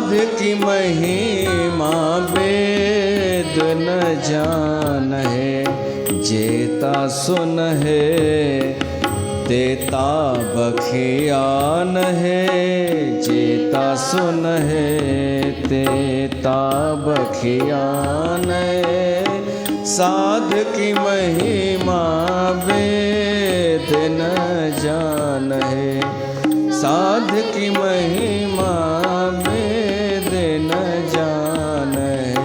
साध की महिमा वेद न जान है, जेता सुन है देता बखियान है, जेता सुन है देता बखियान है। साध की महिमा वेद न जान है, साध की महिमा वेद न जान है।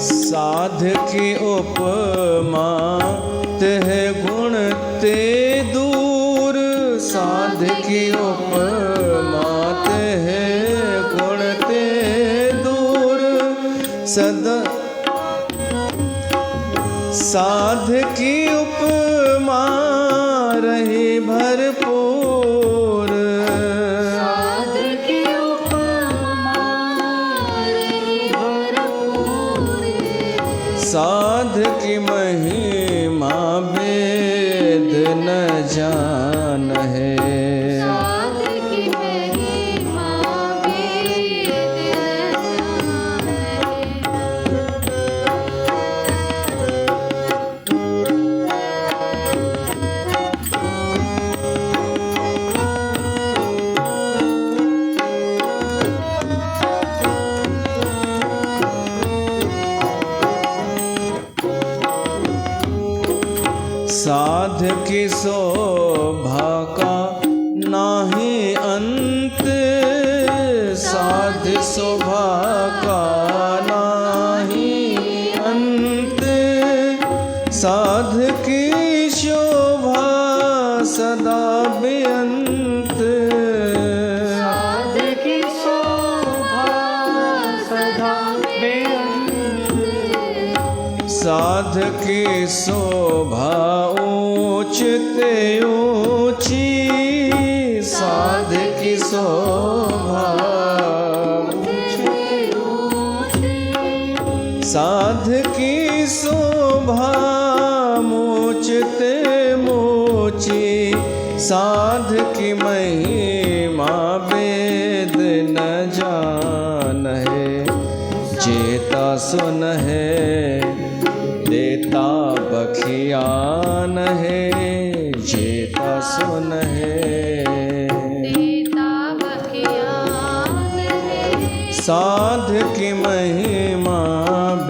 साध की उपमा तेह गुण ते दूर, साध की उपमा तेह गुण ते दूर, सदा साध की उपमा रही भरपूर, साध की उपमा रही भरपूर, साध की महिमा वेद न जान है, साध की महिमा वेद न जान साध की शोभा का नाही अंत, साध शोभा का नाही अंत, साध की शोभा सदा बेअंत, साध की शोभा सदा बेअंत, साध की शोभा ऊंच ते ऊंची, साध की शोभा साध की शोभा मूच ते मूची, साध की महिमा वेद न जान है, जेता सुन है देता बखियान है, जेता सुन है देता बखियान है। साध की महिमा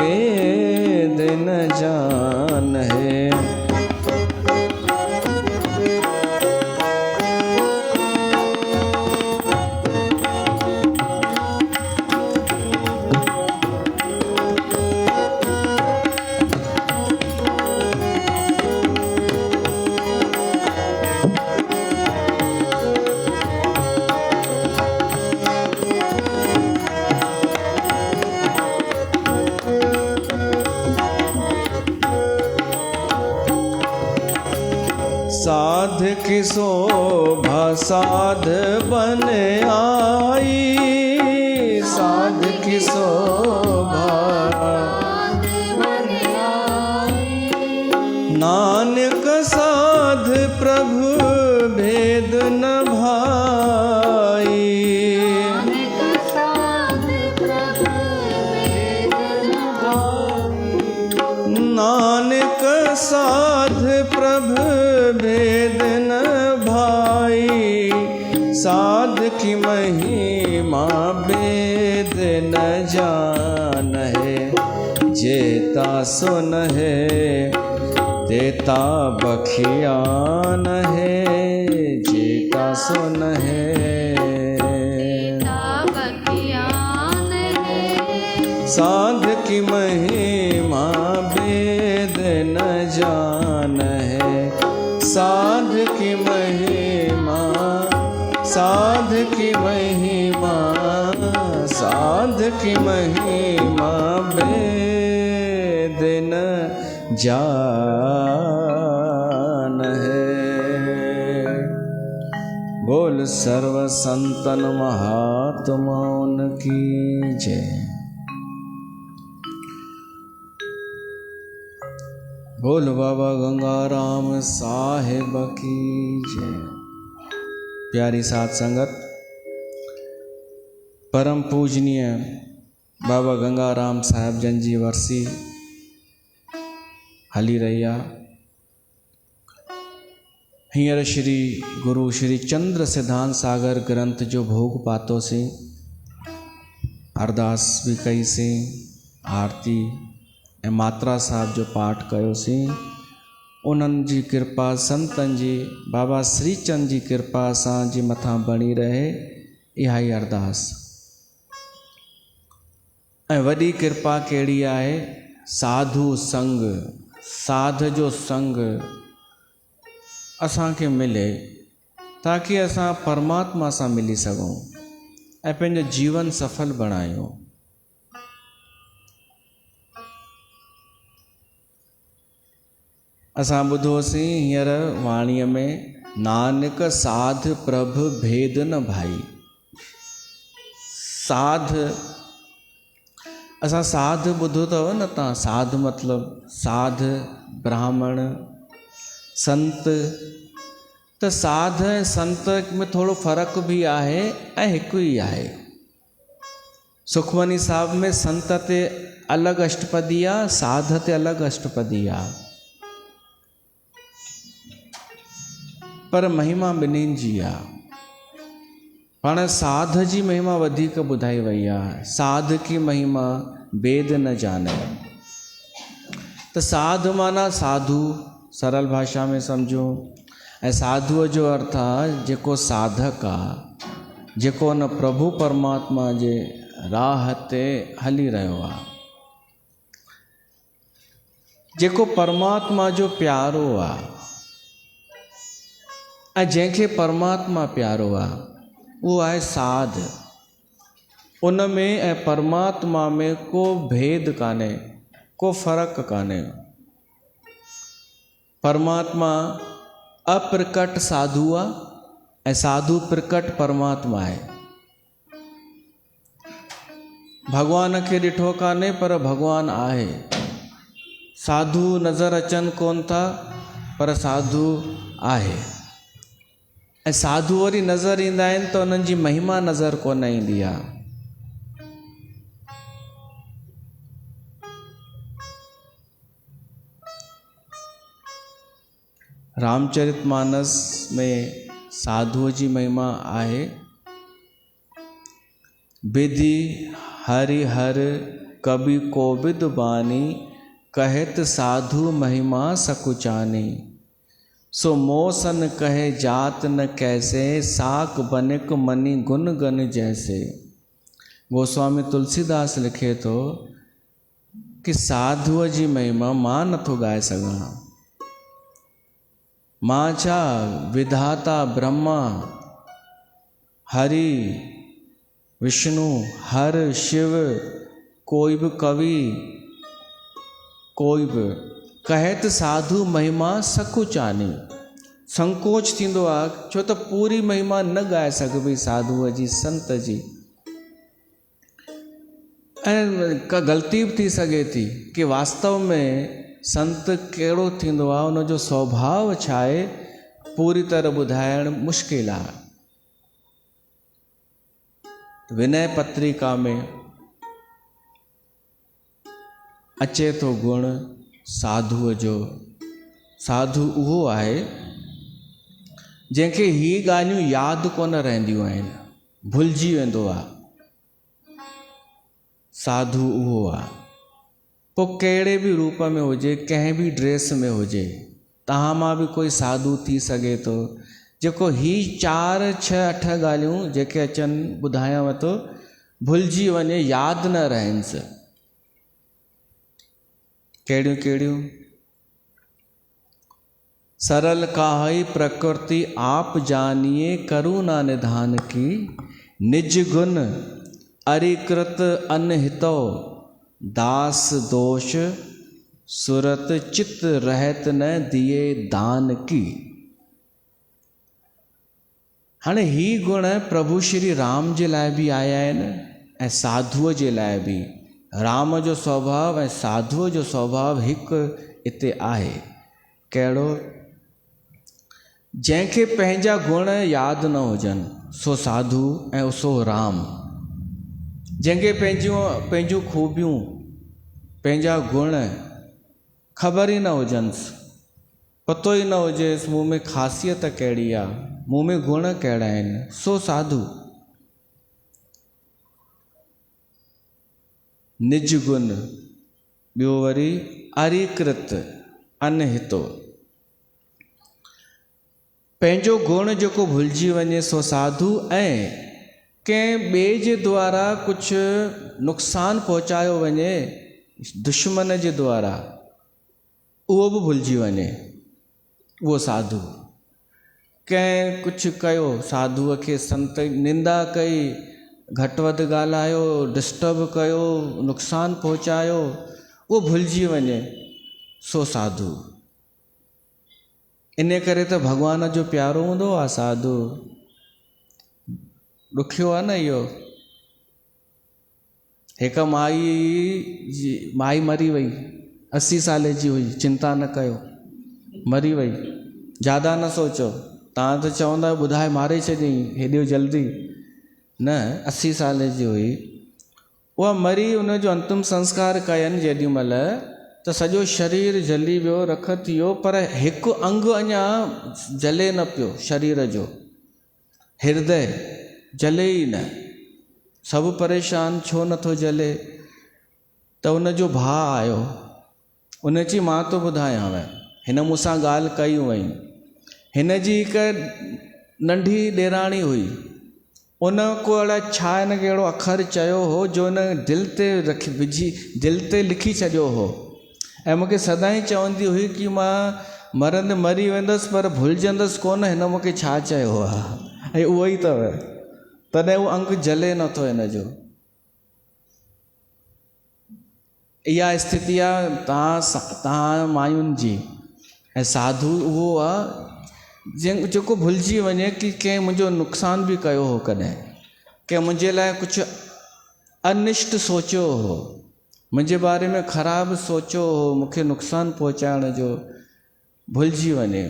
वेद न जान है। साध की शोभा साध बन आई, साध की शोभा नानक साध प्रभु भेद न भाई, नानक साध प्रभु भेद न भाई, साध की महिमा वेद न जान है, जेता सुन है देता बखियान है, जेता सुन है साध की महिमा वेद न जान है, साध की महिमा साध की महिमा साध की महिमा वेद न जान है। बोल सर्व संतन महात्माओं की जय। बोल बाबा गंगाराम साहिब की जय। प्यारी साध संगत, परम पूजनीय बाबा गंगाराम साहिब जन जी वर्सी हली रही आहे। हींअर श्री गुरु श्री चंद्र सिद्धांत सागर ग्रंथ जो भोग पातोसीं, अरदास भी कईसीं, आरती ऐं मात्रा साहिब जो पाठ कयोसीं। उन्हनि जी कृपा, संतनि जी, बाबा श्रीचंद जी कृपा असांजे मथां बणी रहे, इहा ई अरदास। ऐं वॾी कृपा कहिड़ी आहे? साधु संग, साध जो संग असांखे मिले, ताकि असां परमात्मा सां मिली सघूं ऐं पंहिंजो जीवन सफल बणायूं। असां ॿुधोसीं हींअर वाणीअ में, नानक साध प्रभ भेद न भाई। साध, असां साध ॿुधो अथव न तव्हां? साध मतिलबु साध, ब्राह्मण, संत। त साध ऐं संत में थोरो फ़र्क़ु बि आहे ऐं हिकु ई आहे। सुखमनी साहिब में संत ते अलॻि अष्टपदी आहे, साध ते अलॻि अष्टपदी आहे, पर महिमा ॿिन्हिनि जी आहे। पाण साध जी महिमा वधीक ॿुधाई वई आहे। साध की महिमा वेद न जाने। त साध माना साधु, सरल भाषा में सम्झो। ऐं साधुअ जो अर्थ आहे जेको साधक आहे, जेको न प्रभु परमात्मा जे राह ते हली रहियो आहे, जेको परमात्मा जो प्यारो आहे। ऐं जंहिंखे परमात्मा प्यारो आहे उहो आहे साध। उन में ऐं परमात्मा में को भेद कान्हे, को फ़र्क़ु कान्हे। परमात्मा अप्रकट साधु आहे ऐं साधु प्रकट परमात्मा आहे। भगवान खे ॾिठो कान्हे पर भगवान आहे। साधु नज़र अचनि कोन था पर साधु आहे। ऐं साधु वरी नज़र ईंदा आहिनि त उन्हनि जी महिमा नज़र कोन ईंदी आहे। रामचरितमानस में साधुअ जी महिमा आहे। विधि हरि हर कवि कोविद बानी, कहत साधु महिमा सकुचानी। सो मोसन कहे जात न कैसे, साक बनिक मनी गुन गन जैसे। गोस्वामी तुलसीदास लिखे थो कि साधुअ जी महिमा मां नथो ॻाए सघां। मां छा, विधाता ब्रह्मा, हरि, विष्णु, हर, शिव, कोई बि कवि, कोई बि कहत साधु महिमा सकुचानी। संकोच थींदो आहे, छो त पूरी महिमा न ॻाए सघिबी साधुअ जी, संत जी। ऐं का ग़लती बि थी सघे थी कि वास्तव में संत कहिड़ो थींदो आहे, उनजो स्वभाव छा आहे, पूरी तरह ॿुधाइण मुश्किल आहे। विनय पत्रिका में अचे थो गुण साधुअ जो। साधु उहो आहे जंहिंखे ही ॻाल्हियूं यादि कोन रहंदियूं आहिनि, भुलिजी वेंदो आहे। साधु उहो आहे, पोइ कहिड़े बि रूप में हुजे, कंहिं बि ड्रेस में हुजे। तव्हां मां बि कोई साधु थी सघे थो जेको ही 4, 6, 8 ॻाल्हियूं जेके अचनि ॿुधायांव थो, भुलिजी वञे, यादि न रहनिसि। कहिड़ियूं कहिड़ियूं? सरल काहई प्रकृति आप जानिए, करुणा निधान की। निज गुण अरिकृत अनहितो, दास दोष सुरत चित रहत न दिए दान की। हाणे ही गुण प्रभु श्री राम जे लाइ बि आया आहिनि ऐं साधुअ जे लाइ बि। राम जो स्वभाव ऐं साधुअ जो स्वभाव हिकु हिते आहे। कहिड़ो? जंहिंखे पंहिंजा गुण यादि न हुजनि सो साधु ऐं सो राम। जंहिंखे पंहिंजूं खूबियूं, पंहिंजा गुण ख़बर ई न हुजनिसि, पतो ई न हुजेसि मूं में ख़ासियत कहिड़ी आहे, मूं में गुण कहिड़ा आहिनि, सो साधु। निज गुण, ॿियो वरी अरिकृत अनहितो। पंहिंजो गुण जेको भुलिजी वञे सो साधु, ऐं कंहिं ॿिए जे द्वारा कुझु नुक़सानु पहुचायो वञे दुश्मन जे द्वारा, उहो बि भुलिजी वञे, उहो साधु। कंहिं कुझु कयो, साधुअ खे संत निंदा कई, घटि वधि ॻाल्हायो, डिस्टर्ब कयो, नुक़सानु पहुचायो, उहो भुलिजी वञे, सो साधु। इन करे त भॻवान जो प्यारो हूंदो आहे साधु। ॾुखियो आहे न इहो। हिकु माई मरी वई, 80 साल जी हुई, चिंता न कयो, मरी वई, ज़्यादा न सोचो। तव्हां त चवंदा ॿुधाए मारे छॾियईं हेॾो जल्दी, न, 80 साल जी हुई। उहा मरी, उनजो अंतिम संस्कार कयनि जेॾी महिल त सॼो शरीर जली वियो, रख थी वियो, पर हिकु अंग अञा जले न पियो शरीर जो, हृदय जले ई न। सभु परेशान, छो नथो जले? त उनजो भाउ आयो, उन चई मां तो ॿुधायांव, हिन मूंसां ॻाल्हि कई हुई। हिन जी हिकु नंढी ॾेराणी हुई, उन को अलाए छा हिन खे अहिड़ो अखर चयो हो जो हिन दिलि ते दिलि ते लिखी छॾियो हो। ऐं मूंखे सदाईं चवंदी हुई कि मां मरंदे मरी वेंदसि पर भुलिजंदसि कोन हिन मूंखे छा चयो आहे। ऐं उहो ई अथव, तॾहिं उहो अंग जले नथो हिन जो। इहा स्थिति आहे तव्हां मायुनि जी। ऐं साधु उहो आहे जेको भुलिजी वञे कि कंहिं मुंहिंजो नुक़सान बि कयो हो, कॾहिं कंहिं मुंहिंजे लाइ कुझु अनिष्ट सोचियो हो, मुंहिंजे बारे में ख़राबु सोचियो हो, मूंखे नुक़सानु पहुचाइण जो, भुलिजी वञे।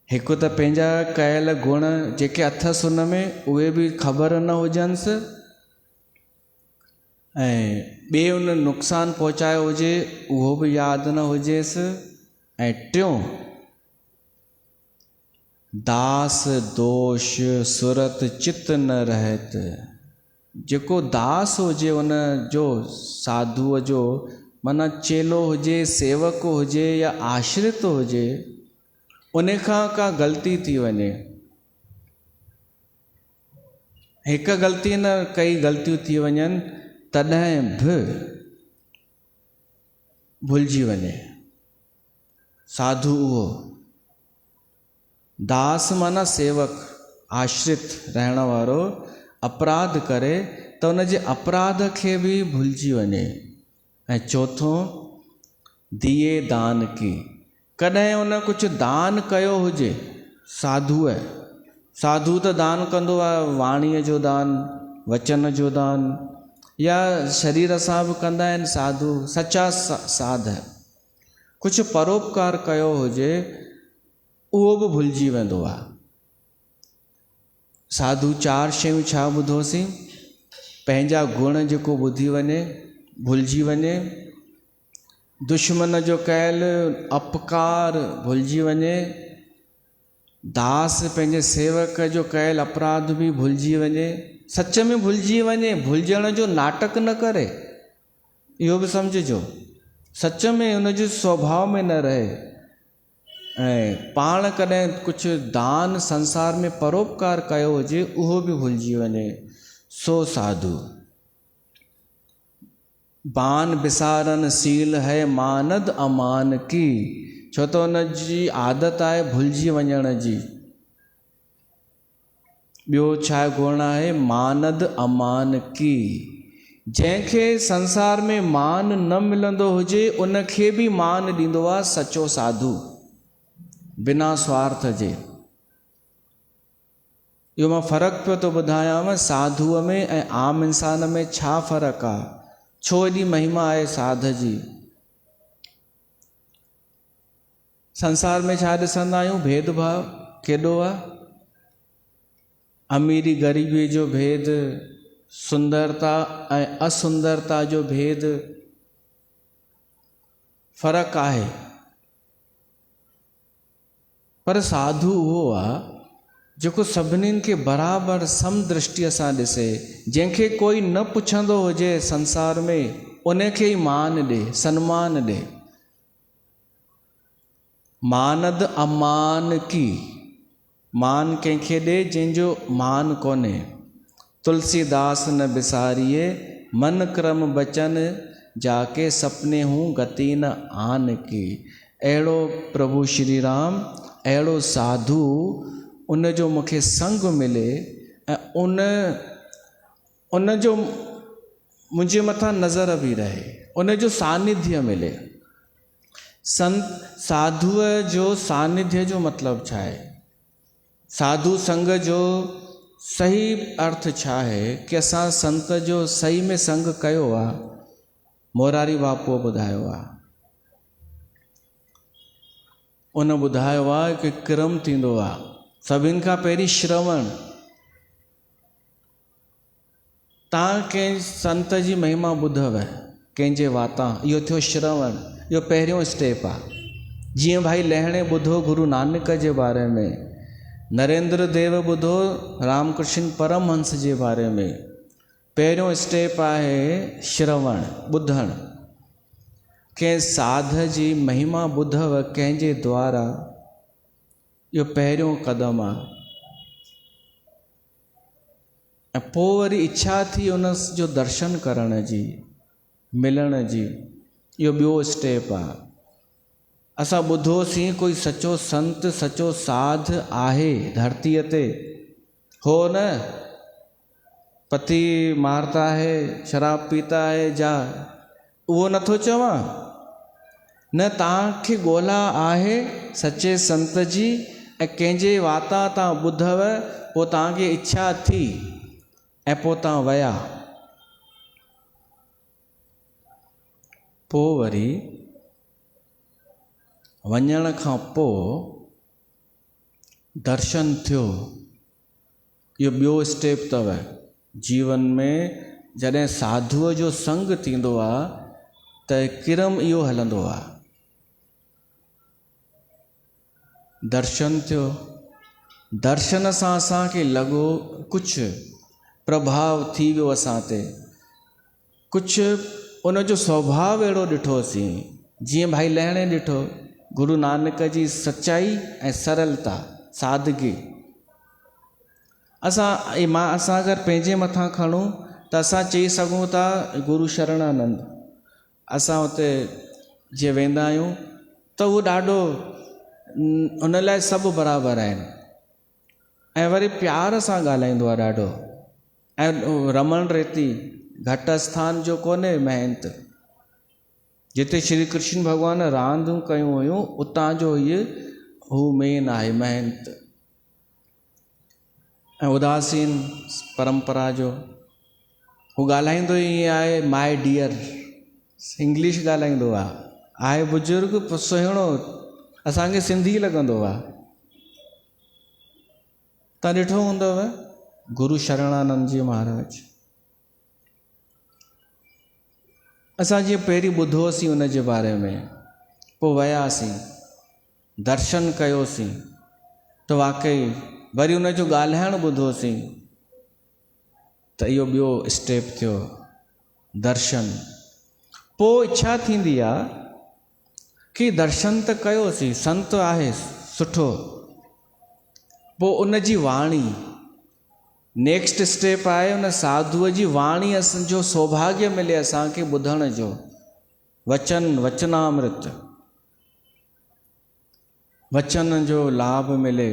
हिकु त पंहिंजा कयल गुण जेके अथसि हुन में, उहे बि ख़बर न हुजनिसि, ऐं ॿिए हुन नुक़सानु पहुचायो हुजे उहो बि यादि न हुजेसि। ऐं टियों, दास दोष सुरत चित न रहत। जेको दास हुजे उन जो, साधुअ जो, माना चेलो हुजे, सेवक हुजे या आश्रित हुजे, उन खां का ग़लती थी वञे, हिकु ग़लती न कई ग़लतियूं थी वञनि, तॾहिं बि भुलिजी वञे, साधु उहो। दास माना सेवक, आश्रित रहण वारो, अपराध करे त उन जे अपराध खे बि भुलिजी वञे। ऐं चौथों, दिए दान की। कॾहिं उन कुझु दान कयो हुजे, साधुअ, साधु त दान कंदो आहे, वाणीअ जो दान, वचन जो दान, या शरीर सां बि कंदा आहिनि साधु, सचा साध। कुझु परोपकार कयो हुजे, उहो बि भुलिजी वेंदो आहे। साधु 4 शयूं छा ॿुधोसीं? पंहिंजा गुण जेको ॿुधी वञे, भुलिजी वञे, दुश्मन जो कयल अपकार भुलिजी वञे, दास पंहिंजे सेवक जो कयल अपराध बि भुलिजी वञे, सच में भुलिजी वञे, भुलिजण जो नाटक न करे, इहो बि सम्झिजो, सच में हुनजे स्वभाव में न रहे। ऐं पाण कॾहिं कुझु दान संसार में परोपकार कयो हुजे, उहो बि भुलिजी वञे, सो साधु। बान बिसारन सील है मानद अमान की। छो त हुन जी आदत आहे भुलिजी वञण जी। ॿियो छा गुण आहे? मानद अमान की। जंहिंखे संसार में मान न मिलंदो हुजे, उनखे बि मान ॾींदो आहे सचो साधु, बिना स्वार्थ जे। इहो मां फ़र्क़ु पियो थो ॿुधायांव साधुअ में ऐं आम इंसान में छा फ़र्क़ु आहे, छो एॾी महिमा आहे साध जी। संसार में छा ॾिसंदा आहियूं, भेदभाव केॾो आहे, अमीरी ग़रीबी जो भेद, सुंदरता ऐं असुंदरता जो भेद, फ़र्क़ु आहे। पर साधु उहो आहे जेको सभिनीनि खे बराबरि समदृष्टिअ सां ॾिसे, जंहिंखे कोई न पुछंदो हुजे संसार में उनखे ई मान ॾे, सन्मान ॾे। मानद अमान की, मान कंहिंखे ॾे जंहिंजो मान कोन्हे। तुलसीदास न बिसारिए मन क्रम बचन, जाके सपने हूँ गति न आन की। अहिड़ो प्रभु श्री राम, अहिड़ो साधु, उन जो मूंखे संग मिले ऐं उन जो मुंहिंजे मथां नज़र बि रहे, उन जो सानिध्य मिले। साधुअ जो सानिध्य जो मतिलबु छा आहे, साधु संग जो सही अर्थ छा आहे कि असां संत जो सही में संग कयो आहे। मोरारी बापूअ ॿुधायो आहे, उन ॿुधायो आहे कि क्रम थींदो आहे, सभिनि खां पहिरीं श्रवण। तव्हां कंहिं संत जी महिमा ॿुधव कंहिंजे वातां, इहो थियो श्रवण, इहो पहिरियों स्टेप आहे। जीअं भाई लहणे ॿुधो गुरु नानक जे बारे में, नरेंद्र देव ॿुधो रामकृष्ण परमहंस जे बारे में। पहिरियों स्टेप आहे श्रवण, ॿुधण। कंहिं साध जी महिमा ॿुधव कंहिंजे द्वारा, इहो पहिरियों क़दम आहे। ऐं पोइ वरी इच्छा थी उन जो दर्शन करण जी, मिलण जी, इहो ॿियो स्टेप आहे। असां ॿुधोसीं कोई सचो संत, सचो साध आहे धरतीअ ते, हो न पति मारता है, शराब पीता है जा, उहो नथो चवां। न तव्हांखे ॻोल्हा आहे सचे संत जी, ऐं कंहिंजे वाता तव्हां ॿुधव, पोइ तव्हांखे इच्छा थी ऐं पोइ तव्हां विया। पोइ वरी वञण खां पोइ दर्शन थियो, इहो ॿियो स्टेप अथव जीवन में। जॾहिं साधुअ जो संग थींदो आहे त क्रम इहो हलंदो आहे, दर्शन थियो। दर्शन सां असांखे लॻो कुझु प्रभाव थी वियो असां ते, कुझु उन जो स्वभाव अहिड़ो ॾिठोसीं, जीअं भाई लहणे ॾिठो गुरु नानक जी सच्चाई ऐं सरलता, सादगी। असां अगरि पंहिंजे मथां खणूं त असां चई सघूं था गुरु शरणानंद। असां हुते जीअं वेंदा आहियूं त उहो ॾाढो, उन लाइ सभु बराबरि आहिनि, ऐं वरी प्यार सां ॻाल्हाईंदो आहे ॾाढो। ऐं रमण रेती घटि स्थान जो कोन्हे महंत, जिते श्री कृष्ण भॻवान रांदियूं कयूं हुयूं उतां जो इहो हू मेन आहे महंत। ऐं उदासीन परंपरा जो हू ॻाल्हाईंदो ई आहे माय डियर, इंग्लिश ॻाल्हाईंदो आहे बुज़ुर्ग सुहिणो, असांखे सिंधी लॻंदो आहे। तव्हां ॾिठो हूंदव गुरु शरणानंद जी महाराज। असां जीअं पहिरीं ॿुधोसीं उन जे बारे में, पोइ वियासीं, दर्शन कयोसीं, त वाक़ई वरी उन जो ॻाल्हाइणु ॿुधोसीं, त इहो ॿियो स्टेप थियो दर्शन। पोइ इच्छा थींदी आहे कि दर्शन त कयोसीं, संत आहे सुठो, पोइ उन जी वाणी, नेक्स्ट स्टेप आहे उन साधुअ जी वाणी जो सौभाग्य मिले असांखे ॿुधण जो, वचन, वचनामृत, वचन जो लाभ मिले।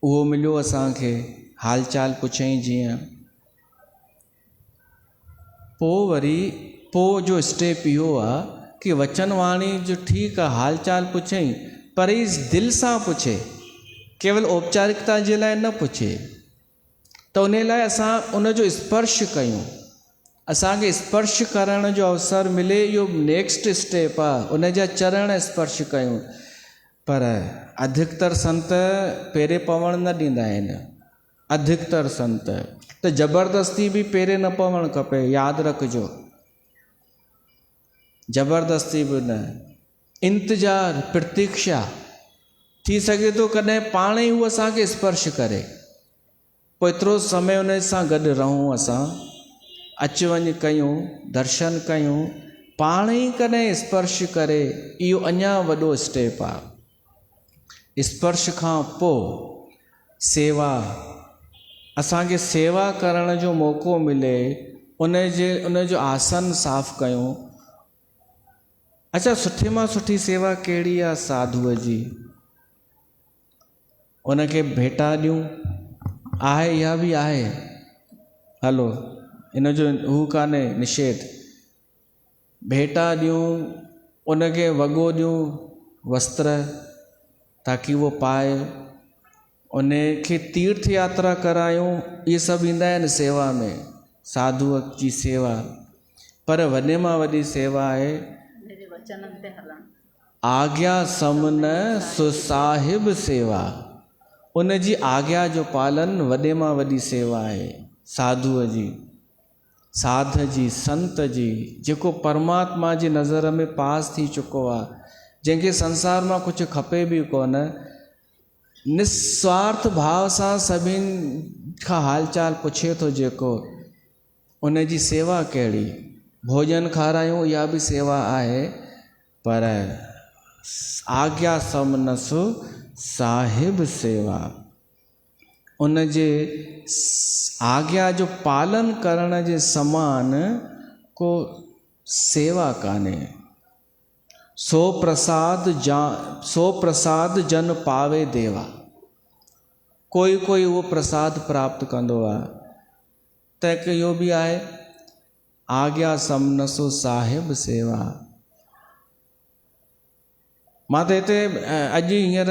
उहो मिलियो असांखे, हाल चाल पुछई जीअं। पोइ वरी पोइ जो स्टेप इहो आहे कि वचन वाणी जो ठीकु आहे, हाल चाल पुछई, पर ई दिलि सां पुछे केवल औपचारिकता जे लाइ न पुछे त उन लाइ असां उनजो स्पर्श कयूं, असांखे स्पर्श करण जो अवसर मिले, इहो नेक्स्ट स्टेप आहे, उन जा चरण स्पर्श कयूं। पर अधिकतर संत पेरे पवण न ॾींदा आहिनि, अधिकतर संत त ज़बरदस्ती बि पेरे न पवणु खपे, यादि रखिजो, ज़बरदस्ती बि न, इंतज़ार, प्रतीक्षा, थी सघे थो कॾहिं पाण ई उहो असांखे स्पर्श करे, पोइ एतिरो समय उन सां गॾु रहूं, असां अच वञ कयूं, दर्शन कयूं, पाण ई कॾहिं स्पर्श करे, इहो अञा वॾो स्टेप आहे। स्पर्श खां पोइ सेवा, असांखे सेवा करण जो मौक़ो मिले, उनजो आसन साफ़ कयूं। अच्छा, सुठे मां सुठी सेवा कहिड़ी आहे? साधुअ जी, उनखे भेटा ॾियूं, आहे इहा बि आहे, हलो इनजो हू कान्हे निषेध, भेटा ॾियूं, उनखे वॻो ॾियूं, वस्त्र, ताकी उहो पाए, उनखे तीर्थ यात्रा करायूं, इहे सभु ईंदा आहिनि सेवा में, साधुअ जी सेवा। पर वॾे मां वॾी सेवा आहे आज्ञा समन सुसाहिब सेवा, उन जी आज्ञा जो पालन वॾे मां वॾी सेवा आहे, साधुअ जी, साध जी, संत जी, जेको परमात्मा जी नज़र में पास थी चुको आहे, जंहिंखे संसार मां कुझु खपे बि कोन, निस्वार्थ भाव सां सभिनि खां हालचाल पुछे थो जेको, उन जी सेवा कहिड़ी? भोजन खारायूं, इहा बि सेवा आहे, पर आज्ञा समनसु साहिब सेवा, उन जे आज्ञा जो पालन करण जे समान को सेवा कान्हे। सो प्रसाद जन पावे देवा, कोई कोई उहो प्रसाद प्राप्त कंदो आहे, त हिकु इहो बि आहे आज्ञा समनसु साहिब सेवा। मां त हिते अॼु हींअर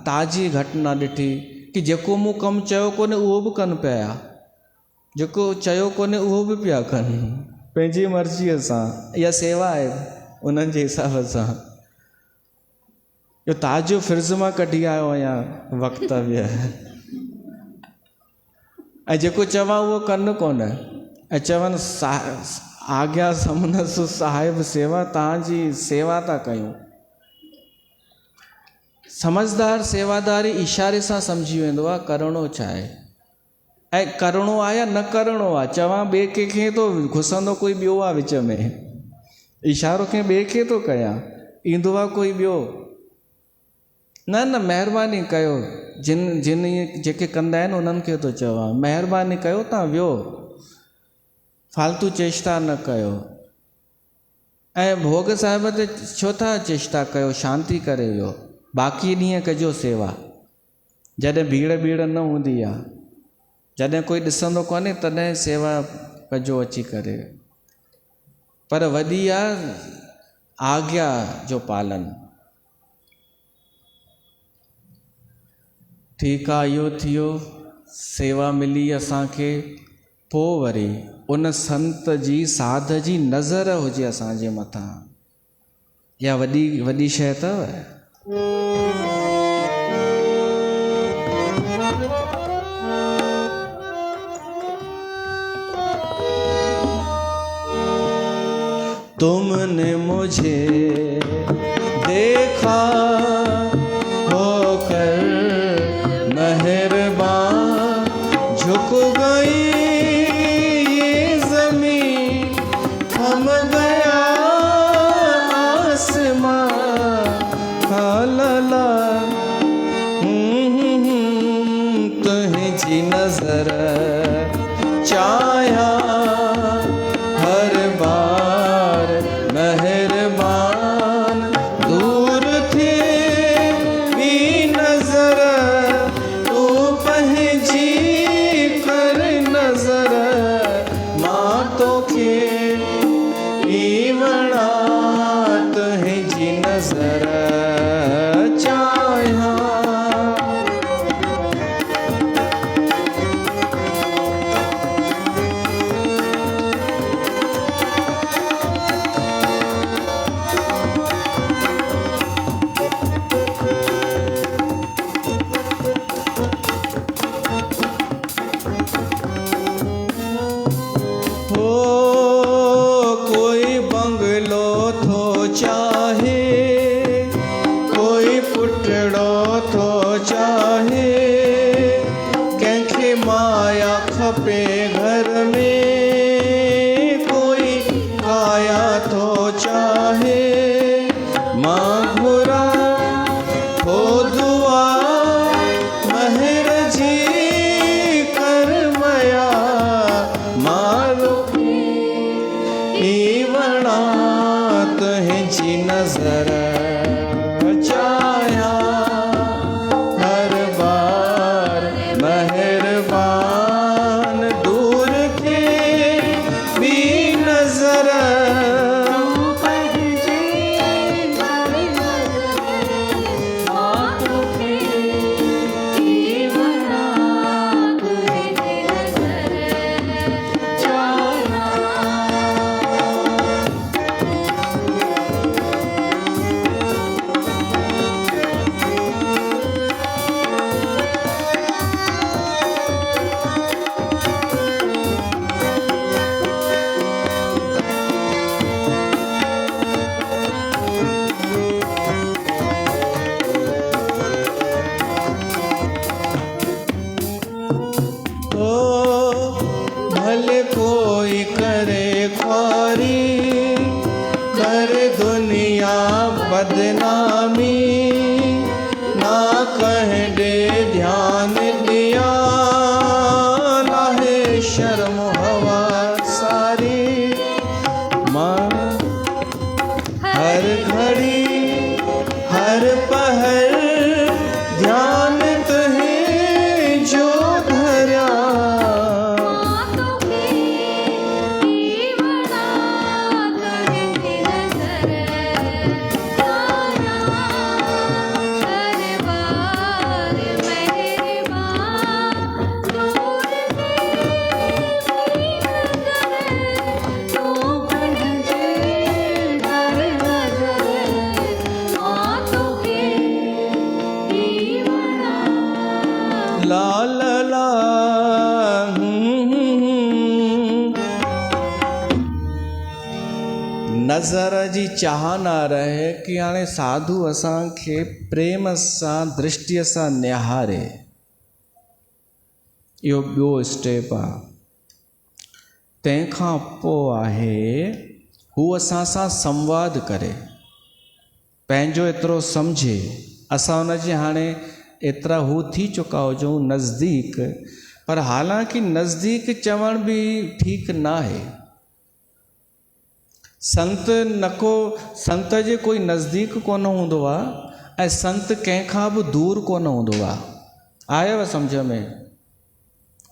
ताज़ी घटना ॾिठी कि जेको मूं कमु चयो कोन्हे उहो बि कनि पिया, जेको चयो कोन्हे उहो बि पिया कनि, पंहिंजी मर्ज़ीअ सां, इहा सेवा आहे उन्हनि जे हिसाब सां। इहो ताज़ो फ्रिज मां कढी आयो आहियां वक्तव्य, ऐं जेको चवां उहो कनि कोन, ऐं चवनि आज्ञा समनसु साहिब सेवा, तव्हांजी सेवा था कयूं। समझदार सेवादारी इशारे सां सम्झी वेंदो आहे करिणो छा आहे, ऐं करिणो आहे या न करिणो आहे, चवां ॿिए कंहिंखे तो घुसंदो कोई ॿियो आहे विच में, इशारो कंहिं ॿिए खे थो कयां, ईंदो आहे कोई ॿियो, न महिरबानी कयो, जिन जेके कंदा आहिनि उन्हनि खे थो चवां, महिरबानी कयो, तव्हां वियो, फालतू चेष्टा न कयो, ऐं भोग साहिब ते छो था चेष्टा कयो, शांति करे वियो, बाक़ी ॾींहं कजो सेवा, जॾहिं भीड़ न हूंदी आहे, जॾहिं कोई ॾिसंदो कोन्हे तॾहिं सेवा कजो अची करे, पर वॾी आहे आज्ञा जो पालन। ठीकु आहे, इहो थियो, सेवा मिली असांखे, पोइ वरी उन संत जी, साध जी नज़र हुजे असांजे मथां, इहा वॾी शइ अथव। तुमने मुझे देखा होकर मेहरबान, झुक गई ये ज़मीन, थम गया आसमां, ला तुझी नजर चाया हर बार मेहरबान, दूर थे थो चाहे, कोई पुटड़ो थो चाहे, कंहिंखे माया खपे घर में, कोई काया थो चाहे, मां घुरा हो दुआ महर जी कर मया, मारो वणा तुंहिंजी नज़र चाया, हर बार मेहरबान दूर के भी नजर, भले कोई करे ख्वारी, कर दुनिया बदनामी, ना कह दे ध्यान दिया, लाहे शर्म हवा सारी, मां हर घड़ी हर पहर ध्यान तुहें जो धर्या, ला ला ला नज़र जी चाह न रहे कि हाणे साधू असांखे प्रेम सां दृष्टिअ सां निहारे, इहो ॿियो स्टेप आहे। तंहिंखां पोइ आहे हू असां सां संवाद करे, पंहिंजो एतिरो सम्झे, असां हुनजे हाणे एतिरा हू थी चुका हुजूं नज़दीक, पर हालांकि नज़दीक चवण बि ठीकु न आहे। संत संत जे कोई नज़दीक कोन हूंदो आहे ऐं संत कंहिंखां बि दूर कोन हूंदो आहे। आयव सम्झ में?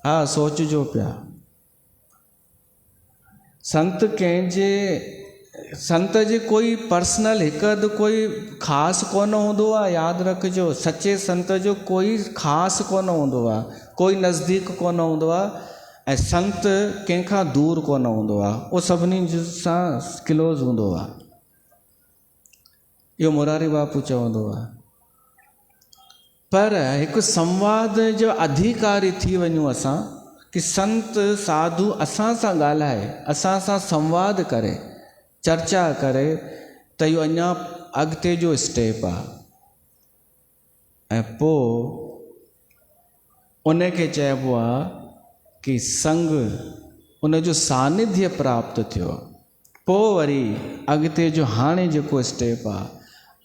हा, सोचिजो पिया। संत जे कोई पर्सनल हिकु अधु कोई ख़ासि कोन हूंदो आहे, यादि रखिजो। सचे संत जो कोई ख़ासि कोन हूंदो आहे, कोई नज़दीक कोन हूंदो आहे, ऐं संत कंहिंखां दूर कोन हूंदो आहे, उहो सभिनी सां क्लोज़ हूंदो आहे। इहो मुरारी बापू चवंदो आहे। पर हिकु संवाद जो अधिकारी थी वञूं असां, कि संत साधू असां सां ॻाल्हाए, असां सां संवाद करे, चर्चा करे, त इहो अञा अॻिते जो स्टेप आहे। ऐं पोइ उनखे चइबो आहे कि संग, उनजो सानिध्य प्राप्त थियो। पोइ वरी अॻिते जो हाणे जेको स्टेप आहे,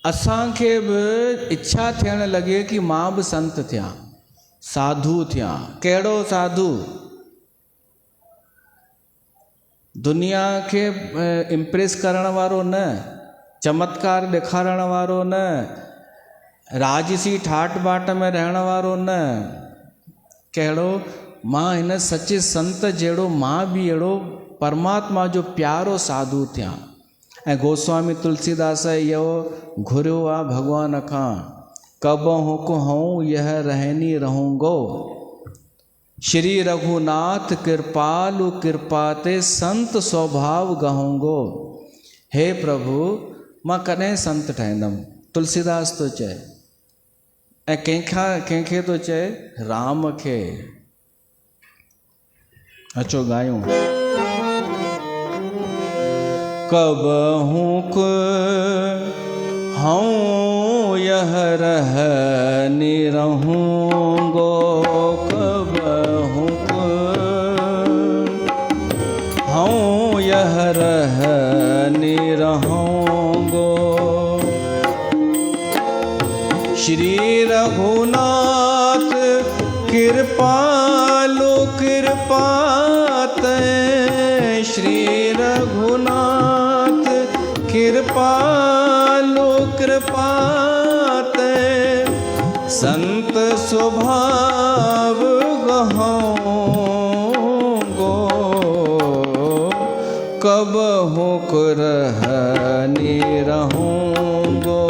असांखे बि इच्छा थियणु लॻे कि मां बि संत थियां, साधू थियां। कहिड़ो साधू? दुनिया खे इम्प्रेस करण वारो न, चमत्कार ॾेखारण वारो न, राजसी ठाट बाट में रहण वारो न। कहिड़ो? मां हिन सचे संत जहिड़ो, मां बि अहिड़ो परमात्मा जो प्यारो साधू थियां। ऐं गोस्वामी तुलसीदास इहो घुरियो आहे भॻवान खां, कबहु कहूं यह रहनी रहूंगो, श्री रघुनाथ कृपालु कृपाते संत स्वभाव गहूंगो। हे प्रभु, मां कॾहिं संत ठहींदमि? तुलसीदास तो चए, ऐं कंहिंखे तो चए? राम खे। अचो ॻायूं। कब हूँ हूँ यह रह निरहूँगो, कब हूँ हूँ यह रह निरहूँगो। श्री रघुनाथ कृपालु कृपात, श्री रघुनाथ कृपालु कृपात, संत स्वभाव गहूँगो, कब हुक रह निरहूँगो,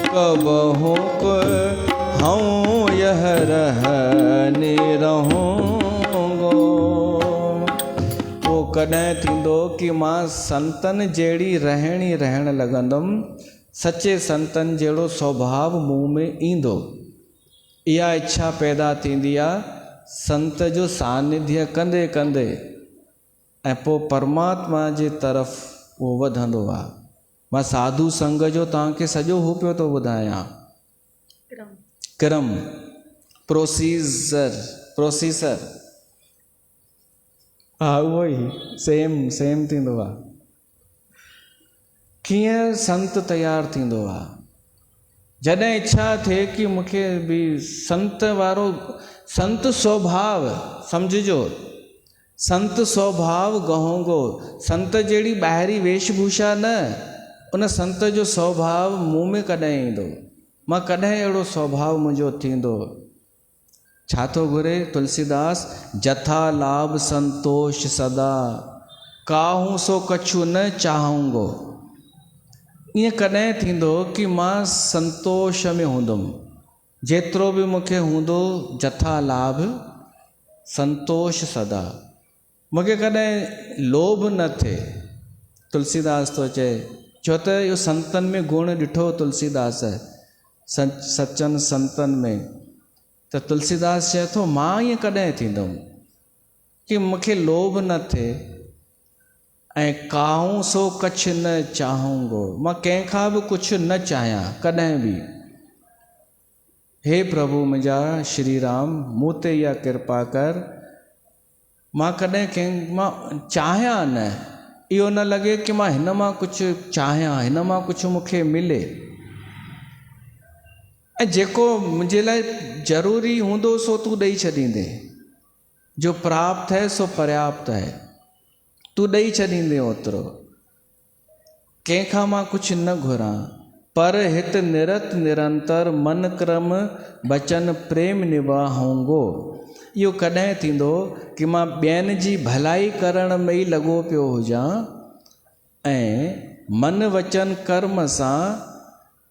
कब हुक हूँ यह रह निरहूँगो। वो कॾहिं थींदो कि मां संतन जहिड़ी रहणी रहण लॻंदुमि, सचे संतन जहिड़ो स्वभाव मूं में ईंदो। इहा इच्छा पैदा थींदी आहे संत जो सानिध्य कंदे कंदे, ऐं पोइ परमात्मा जे तरफ़ उहो वधंदो आहे। मां साधु संग जो तव्हांखे सॼो हू पियो थो ॿुधायां, क्रम प्रोसीजर हा उहो ई सेम थींदो आहे। कीअं संत तयारु थींदो आहे, जॾहिं इच्छा थिए कि मूंखे बि संत वारो, संत स्वभाव सम्झिजो, संत स्वभाव गहूँगो, संत जहिड़ी ॿाहिरी वेशभूषा न, उन संत जो स्वभाव मूं में कॾहिं ईंदो, मां कॾहिं अहिड़ो स्वभाव मुंहिंजो थींदो। छा थो घुरे तुलसीदास, जथा लाभ संतोष सदा, काहूं सो कछु न चाहूंगो। ईअं कॾहिं थींदो कि मां संतोष में हूंदुमि, जेतिरो बि मूंखे हूंदो जथा लाभ संतोष सदा, मूंखे कॾहिं लोभ न थिए। तुलसीदास थो चए, छो त इहो संतनि में गुण ॾिठो तुलसीदास, सचनि संतनि में, त तुलसीदास चए थो मां ईअं कॾहिं थींदुमि कि मूंखे लोभ न थिए, ऐं काहूं सो कछ न चाहूंगो, मां कंहिंखां बि कुझु न चाहियां कॾहिं बि। हे प्रभु मुंहिंजा श्री राम, मूं ते इहा कृपा कर, मां कॾहिं मां चाहियां न, इहो न लॻे कि मां हिन मां कुझु चाहियां, हिन मां कुझु मूंखे मिले, ऐं जेको मुंहिंजे लाइ ज़रूरी हूंदो सो तूं ॾेई छॾींदे, जो प्राप्त है सो पर्याप्त है, तूं ॾेई छॾींदे ओतिरो, कंहिंखां मां कुझु न घुरां। पर हित निरत निरंतर मन क्रम बचन प्रेम निभाऊंगो। इहो कॾहिं थींदो कि मां ॿियनि जी भलाई करण में ई लॻो पियो हुजां, ऐं मन वचन कर्म सां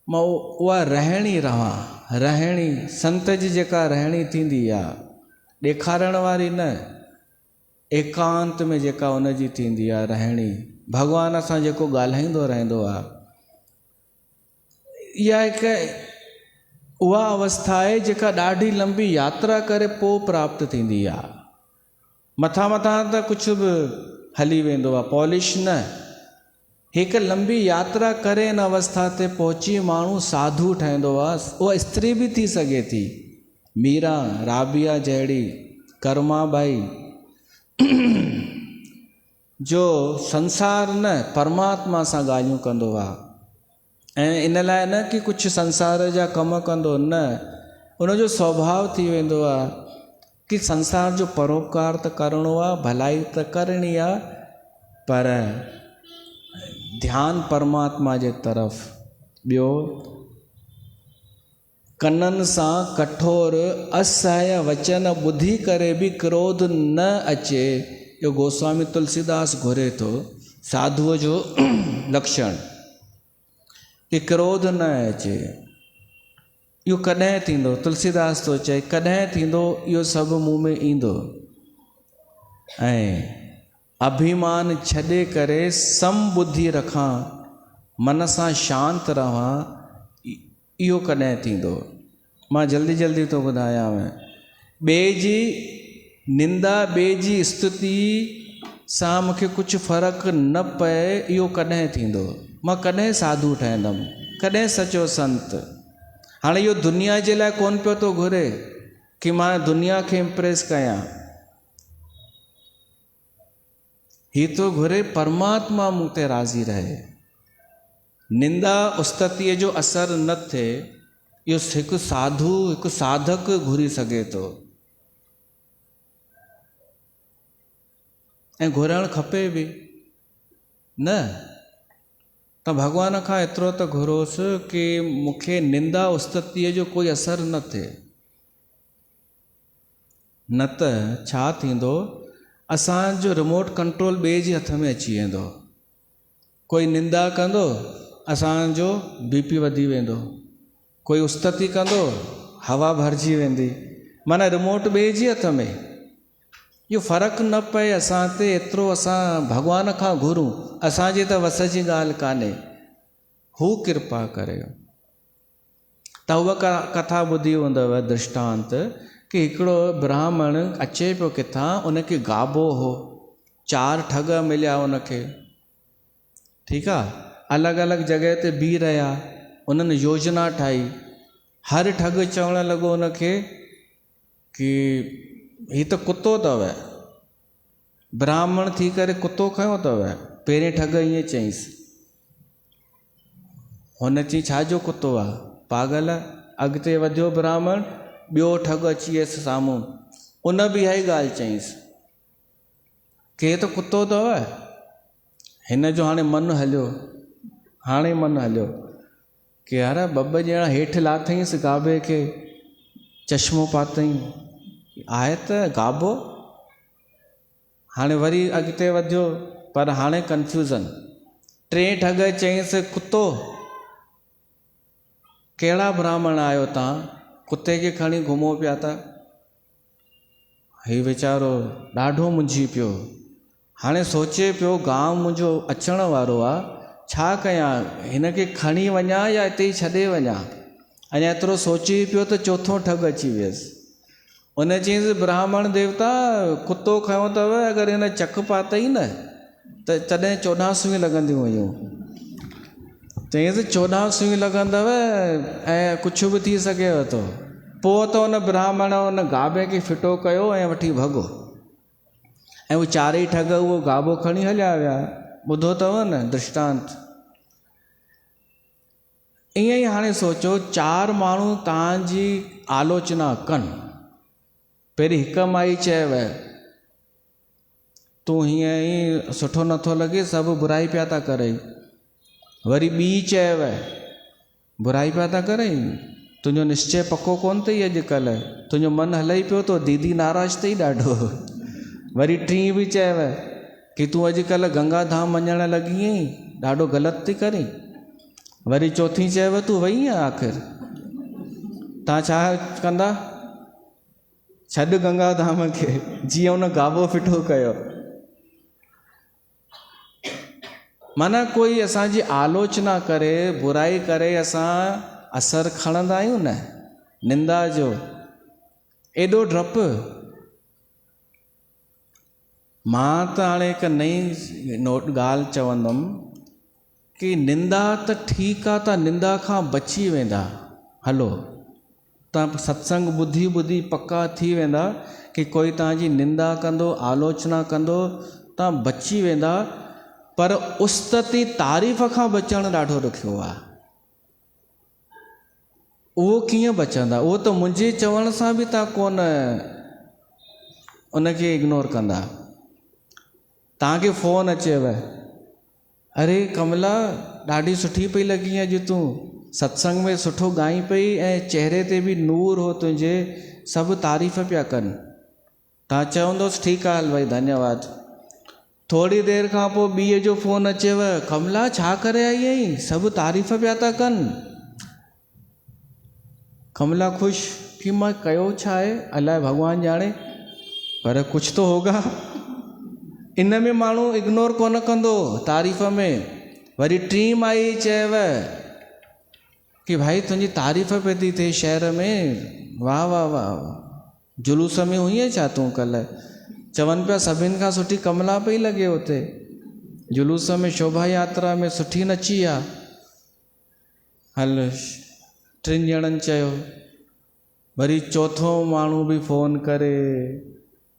मां उहा रहणी रहां, रहणी संत जी जेका रहणी थींदी आहे, ॾेखारण वारी न, एकांत में जेका उनजी थींदी आहे रहणी, भॻवान सां जेको ॻाल्हाईंदो रहंदो आहे, इहा हिकु उहा अवस्था आहे जेका ॾाढी लंबी यात्रा करे पोइ प्राप्त थींदी आहे। मथां मथां त कुझु बि हली वेंदो आहे, पॉलिश न, हिकु लंबी यात्रा करे इन अवस्था ते पहुची माण्हू साधु ठहंदो आहे। उहा स्त्री बि थी सघे थी, मीरा, राबिया जहिड़ी, कर्माबाई, जो संसार न परमात्मा सां ॻाल्हियूं कंदो आहे, ऐं इन लाइ न कि कुझु संसार जा कम कंदो, न, उनजो स्वभाव थी वेंदो आहे कि संसार जो परोपकार त करिणो आहे, भलाई त करणी आहे, पर ध्यानु परमात्मा जे तरफ़। ॿियो, कननि सां कठोर असह्य वचन ॿुधी करे बि क्रोध न अचे। इहो गोस्वामी तुलसीदास घुरे थो साधुअ जो लक्षण, कि क्रोध न अचे। इहो कॾहिं थींदो, तुलसीदास थो चए कॾहिं थींदो, इहो सभु मूं में ईंदो, ऐं अभिमान छॾे करे समबुद्धि रखां, मन सां शांत रहां, इहो कॾहिं थींदो। मां जल्दी जल्दी थो ॿुधायांव, ॿिए जी निंदा, ॿिए जी स्तुति सां मूंखे कुझु फ़र्क़ु न पए इहो कॾहिं थींदो, मां कॾहिं साधू ठहंदुमि, कॾहिं सचो संत। हाणे इहो दुनिया जे लाइ कोन पियो थो घुरे कि मां दुनिया खे इम्प्रेस कयां, हीउ थो घुरे परमात्मा मूं ते राज़ी रहे, निंदा उस्ततीअ जो असरु न थिए। इहो हिकु साधू, हिकु साधक घुरी सघे थो ऐं घुरणु खपे बि न। त भॻवान खां एतिरो त घुरोसि कि मूंखे निंदा उस्ततीअ जो कोई असरु न थिए, न त छा थींदो, असांजो रिमोट कंट्रोल ॿिए जे हथ में अची वेंदो। कोई निंदा कंदो, असांजो BP वधी वेंदो, कोई उस्तती कंदो, हवा भरिजी वेंदी, माना रिमोट ॿिए जे हथ में। इहो फ़र्क़ु न पए असां ते, एतिरो असां भॻवान खां घुरूं, असांजे त वस जी ॻाल्हि कान्हे, हू कृपा करे। त उहा कथा ॿुधी हूंदव दृष्टांत कि हिकिड़ो ब्राह्मण अचे पियो किथां, उनखे गाबो हो, 4 ठग मिलिया उनखे, ठीकु आहे, अलॻि अलॻि जॻह ते बीह रहिया, उन्हनि योजना ठाही। हर ठग चवणु लॻो उनखे कि हीउ त कुतो अथव, ब्राह्मण थी करे कुतो खयो अथव। पहिरें ठग ईअं चईंसि, हुन चई छाजो कुतो आहे, पागल। अॻिते वधियो ब्राह्मण, ॿियो ठग अची वियसि साम्हूं, उन बि इहा ई ॻाल्हि चईंसि कि हे त कुतो अथव। हिन जो हाणे मनु हलियो, हाणे मनु हलियो कि यार ॿ ॼणा हेठि लाथईंसि गाबे खे, चश्मो पातईं, आहे त गाबो। हाणे वरी अॻिते वधियो, पर हाणे कंफ्यूज़न। 3 ठग चईंसि कुतो। कहिड़ा ब्राह्मण आहियो तव्हां, कुते खे खणी घुमो पिया था। हीउ वीचारो ॾाढो मुंझी पियो। हाणे सोचे पियो गांव मुंहिंजो अचण वारो आहे, छा कयां, हिन खे खणी वञा या हिते ई छॾे वञा। अञा एतिरो सोची पियो त चौथों ठग अची वियसि। उन चयईंसि ब्राह्मण देवता कुतो खयो अथव, अगरि हिन चक पातई न त तॾहिं 14 सुई लॻंदियूं हुयूं। चयईंसि 14 सुई लॻंदव ऐं कुझु बि थी सघेव थो। पोइ त हुन ब्राह्मण हुन गाबे खे फिटो कयो ऐं वठी भॻो, ऐं उहे 4 ठग उहो गाबो खणी हलिया विया। ॿुधो अथव न दृष्टांत। ईअं ई हाणे सोचो, 4 माण्हू तव्हांजी आलोचना कनि। पहिरीं हिकु माई चयव तूं हीअं ई सुठो नथो लॻे, सभु बुराई पिया था करई। वरी ॿी चयव बुराई पिया था करई, तुंहिंजो निश्चय पको कोन अथई, अॼुकल्ह तुंहिंजो मनु हलई पियो थो, दीदी नाराज़ अथई ॾाढो। वरी 3 बि चयव कि तूं अॼुकल्ह गंगा धाम वञण लॻी आहीं, ॾाढो ग़लति थी करीं। वरी 4थी चयव तूं वई आहे आख़िर, तव्हां छा कंदा, छॾ गंगा धाम खे, जीअं हुन गाबो फिटो कयो। माना कोई असांजी आलोचना करे, बुराई करे, असां असरु खणंदा आहियूं न निंदा जो, एॾो डपु। मां त हाणे हिकु नई ॻाल्हि चवंदुमि कि निंदा त ठीकु आहे, तव्हां निंदा खां बची वेंदा, हलो तव्हां सत्संग ॿुधी ॿुधी पका थी वेंदा कि कोई तव्हांजी निंदा कंदो, आलोचना कंदो, तव्हां बची वेंदा। पर उस्तती तारीफ़ खां बचणु ॾाढो ॾुखियो आहे। उहो कीअं बचंदा, उहो त मुंहिंजे चवण सां बि तव्हां कोन उनखे इग्नोर कंदा। तव्हांखे फ़ोन अचेव, अरे कमला ॾाढी सुठी पई लॻी अॼु तूं, सत्संग में सुठो ॻाई पई ऐं चहिरे ते बि नूर हो तुंहिंजे, सभु तारीफ़ पिया कनि। तव्हां चवंदोसि ठीकु आहे हल भई धन्यवाद। थोरी देरि खां पोइ ॿीअ जो फ़ोन अचेव, कमला छा करे आई आहीं, सभु तारीफ़ पिया था कनि। कमला ख़ुशि कि मां कयो छा आहे, अलाए भॻवानु ॼाणे, पर कुझु त होगा। इन में माण्हू इग्नोर कोन कंदो तारीफ़ में। वरी 3 माई चयव कि भाई तुंहिंजी तारीफ़ पई थी थिए शहर में, वाह वाह वाह, जुलूस में हुईं छा तूं कल्ह, चवनि पिया सभिनि खां सुठी कमला पई लॻे हुते, जुलूस में शोभा यात्रा में सुठी नची आहे। हल 3 ॼणनि चयो, वरी चौथो माण्हू बि फ़ोन करे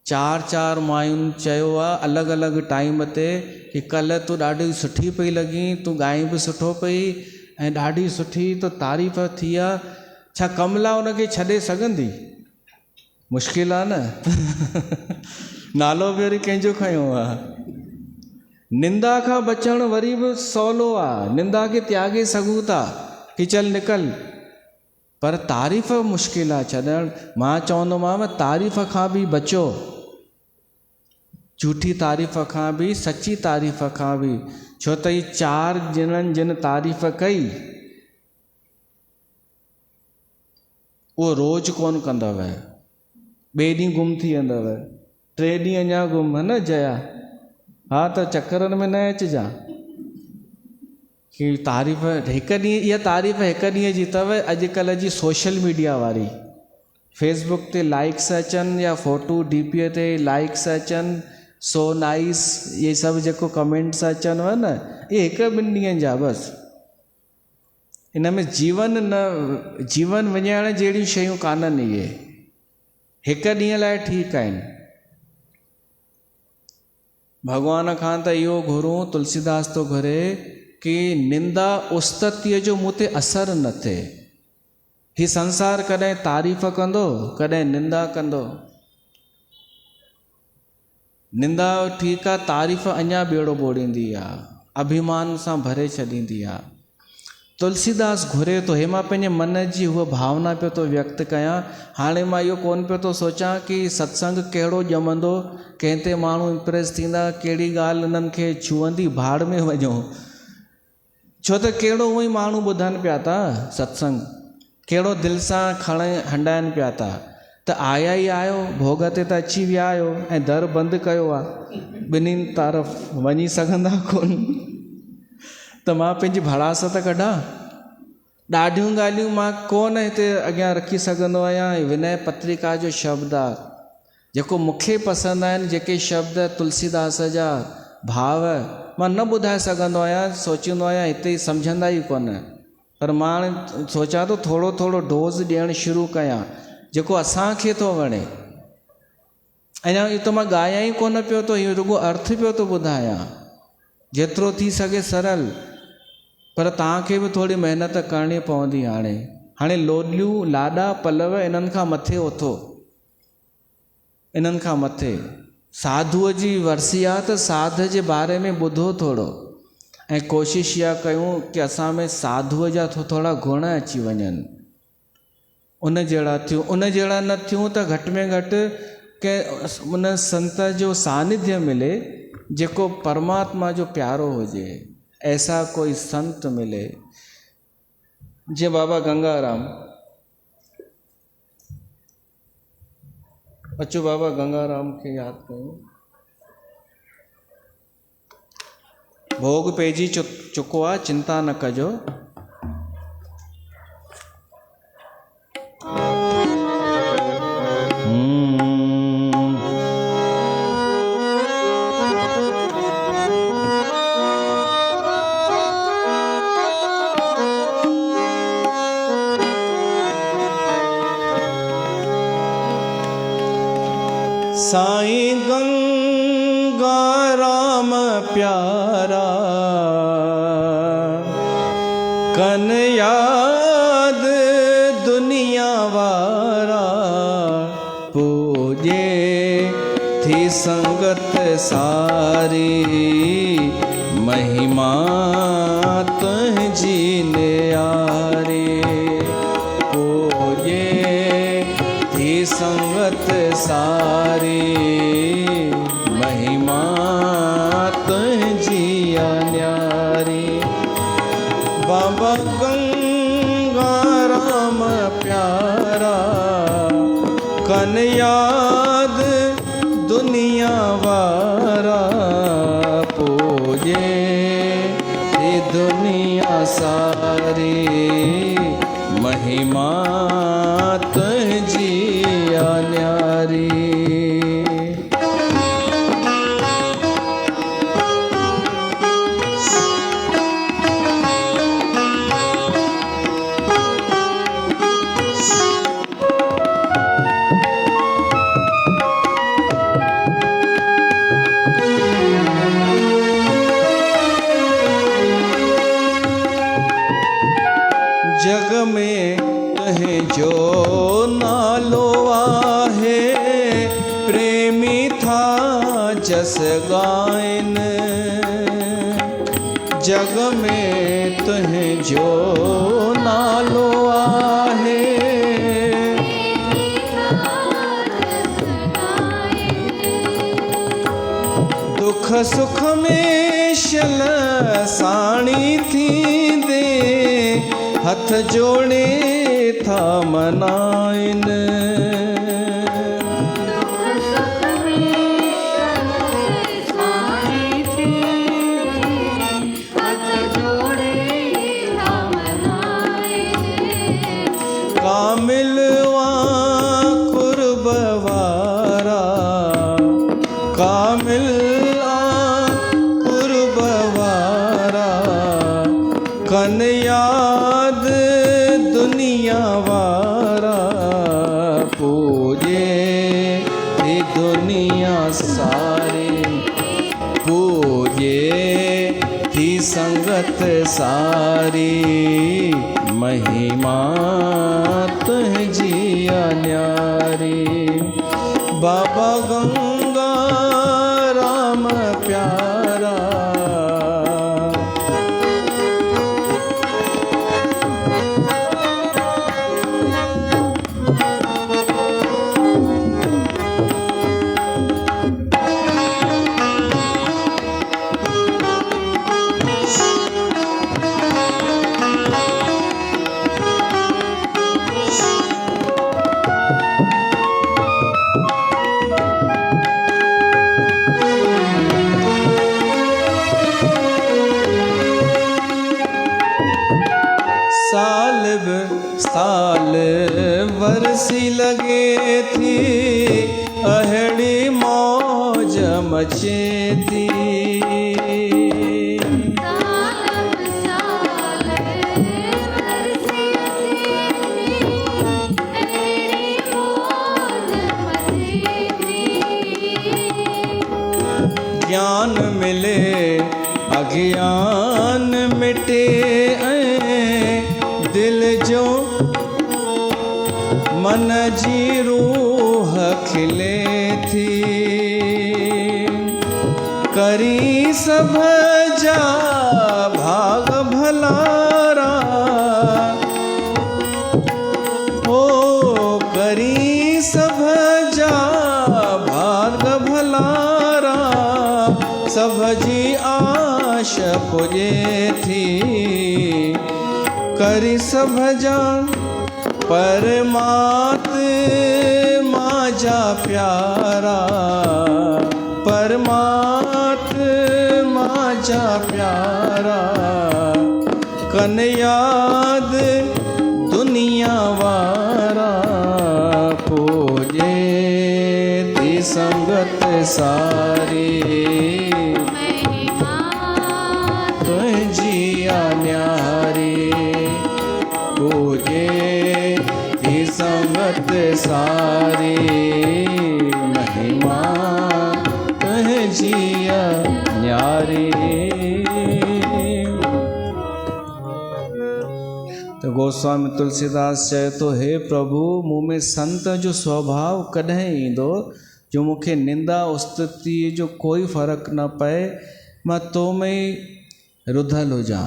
4 मायुनि चयो आहे अलॻि अलॻि टाइम ते कि कल्ह तूं ॾाढी सुठी पई लॻी, तूं ॻाई बि सुठो पई ऐं ॾाढी सुठी तो तारीफ़ थी आहे, छा कमला उनखे छॾे सघंदी? मुश्किल आहे न। नालो बि वरी कंहिंजो खयो आहे। निंदा खां बचणु वरी बि सवलो आहे, निंदा खे त्यागे सघूं था कि चल निकल, पर तारीफ़ मुश्किल आहे छॾणु। मां चवंदोमांव तारीफ़ खां बि बचो, झूठी तारीफ़ खां बि, सची तारीफ़ खां बि। छो त ही 4 ॼणनि जिन तारीफ़ कई उहो रोज़ कोन कंदव, ॿिए ॾींहुं गुम थी वेंदव, 3 ॾींहं अञा गुम, है न जया? हा त चकरनि में न अचिजांइ कि तारीफ़ हिकु ॾींहुं, इहा तारीफ़ हिकु ॾींहं जी अथव। अॼुकल्ह जी सोशल मीडिया वारी, फेसबुक ते लाइक्स अचनि या फोटू डीपीअ ते लाइक्स अचनि, सो नाइस, इहे सभु जेको कमेंट्स अचनि न, इहे 1-2 ॾींहंनि जा बसि। इन में जीवन विञाइण जहिड़ियूं शयूं कान्हनि। इहे हिकु ॾींहं लाइ ठीकु आहिनि। भॻवान खां त इहो घुरूं, तुलसीदास तो घुरे कि निंदा उस्ततीअ जो मूं ते असरु न थिए। ही संसार कॾहिं तारीफ़ कंदो, कॾहिं निंदा कंदो। निंदा ठीकु आहे, तारीफ़ अञा ॿेड़ो ॿोड़ींदी आहे, अभिमान सां भरे छॾींदी आहे। तुलसीदास घुरे थो, हे मां पंहिंजे मन जी उहा भावना पियो थो व्यक्त कयां। हाणे मां इहो कोन पियो थो सोचां कि सत्संग कहिड़ो ॼमंदो, कंहिं ते माण्हू इम्प्रेस थींदा, कहिड़ी ॻाल्हि उन्हनि खे छुअंदी, भाड़ में वञो। छो त कहिड़ो उहो ई माण्हू ॿुधनि पिया था सत्संग, कहिड़ो दिलि सां हंडाइनि पिया था। त आया ई आयो, भोग ते त अची विया आहियो ऐं दर बंदि कयो आहे, ॿिन्हिनि तरफ़ वञी सघंदा कोन। त मां पंहिंजी भड़ास त कढां, ॾाढियूं ॻाल्हियूं मां कोन हिते अॻियां रखी सघंदो आहियां। विनय पत्रिका जो शब्द आहे जेको मूंखे पसंदि आहिनि, जेके शब्द तुलसीदास जा भाव मां न ॿुधाए सघंदो आहियां, सोचींदो आहियां हिते सम्झंदा ई कोन। पर मां हाणे सोचां थो थोरो थोरो डोज़ ॾियणु शुरू कयां जेको असांखे थो वणे। अञा इहो त मां ॻायां ई कोन पियो थो, इहो रुॻो अर्थ पियो थो ॿुधायां, जेतिरो थी सघे सरल। पर तव्हांखे बि थोरी महिनत करणी पवंदी। हाणे लोलियूं, लाॾा, पलव इन्हनि खां मथे उथो, इन्हनि खां मथे साधुअ जी वरसी आहे त साध जे बारे में ॿुधो थोरो, ऐं कोशिशि इहा कयूं कि असां में साधुअ जा थोरा गुण अची वञनि, उन जहिड़ा थियूं। उन जहिड़ा न थियूं त घटि में घटि कंहिं उन संत जो सानिध्य मिले जेको परमात्मा जो प्यारो हुजे, ऐसा कोई संत मिले। जीअं बाबा गंगाराम, अचो बाबा गंगाराम खे यादि कयूं। भोग पइजी चुको आहे, चिंता न कजो। साईं गंगा राम प्यारा, कन याद दुनिया वारा, पूजे थी संगत सारी, महिमा तुझी न्यारी। पूजे थी संगत सारी, महिमा तुझी न्यारी। बाबा गंगा राम प्यारा, कन याद दुनिया वारा, पूजे ये दुनिया सारी, महिमा तुझी न्यारी। में तुंहिंजो नालो आहे, प्रेमी था जस गाइन। जग में तुंहिंजो नालो आहे, दुख सुख में शल साणी थींदे, हथ जोड़े था मनाइन। कामिल कुर्ब वारा, कामिल कुर्ब वारा, कन याद दुनिया वारा, पूजे थी दुनिया सारी, पूजे थी संगत सारी, महिमा तुझी न्यारी। बाबा गंगा राम प्यारा, साल वर्सी लगे थी, अहड़ी मौज मचे थी। ज्ञान मिले अज्ञान मिटे, दिल जो मन जी रूह खिले थी। करी सब जा भाग भलारा, हो करी सब जा भाग भलारा, सब जी आश पुजे थी। करी सब जान परमात्मा जा प्यारा, परमात्मा जा प्यारा, कन याद दुनिया वारा, पूजे थी संगत सारी, तुझी न्यारी, पूजे थी संगत सारी, महिमा तुझी न्यारी। तो गोस्वामी तुलसीदास चए तो, हे प्रभु मूं में संत जो स्वभाव कॾहिं ईंदो, जो मूंखे निंदा उस्तति जो कोई फ़र्क़ु न पए, मां तो में ई रुधल हुजां,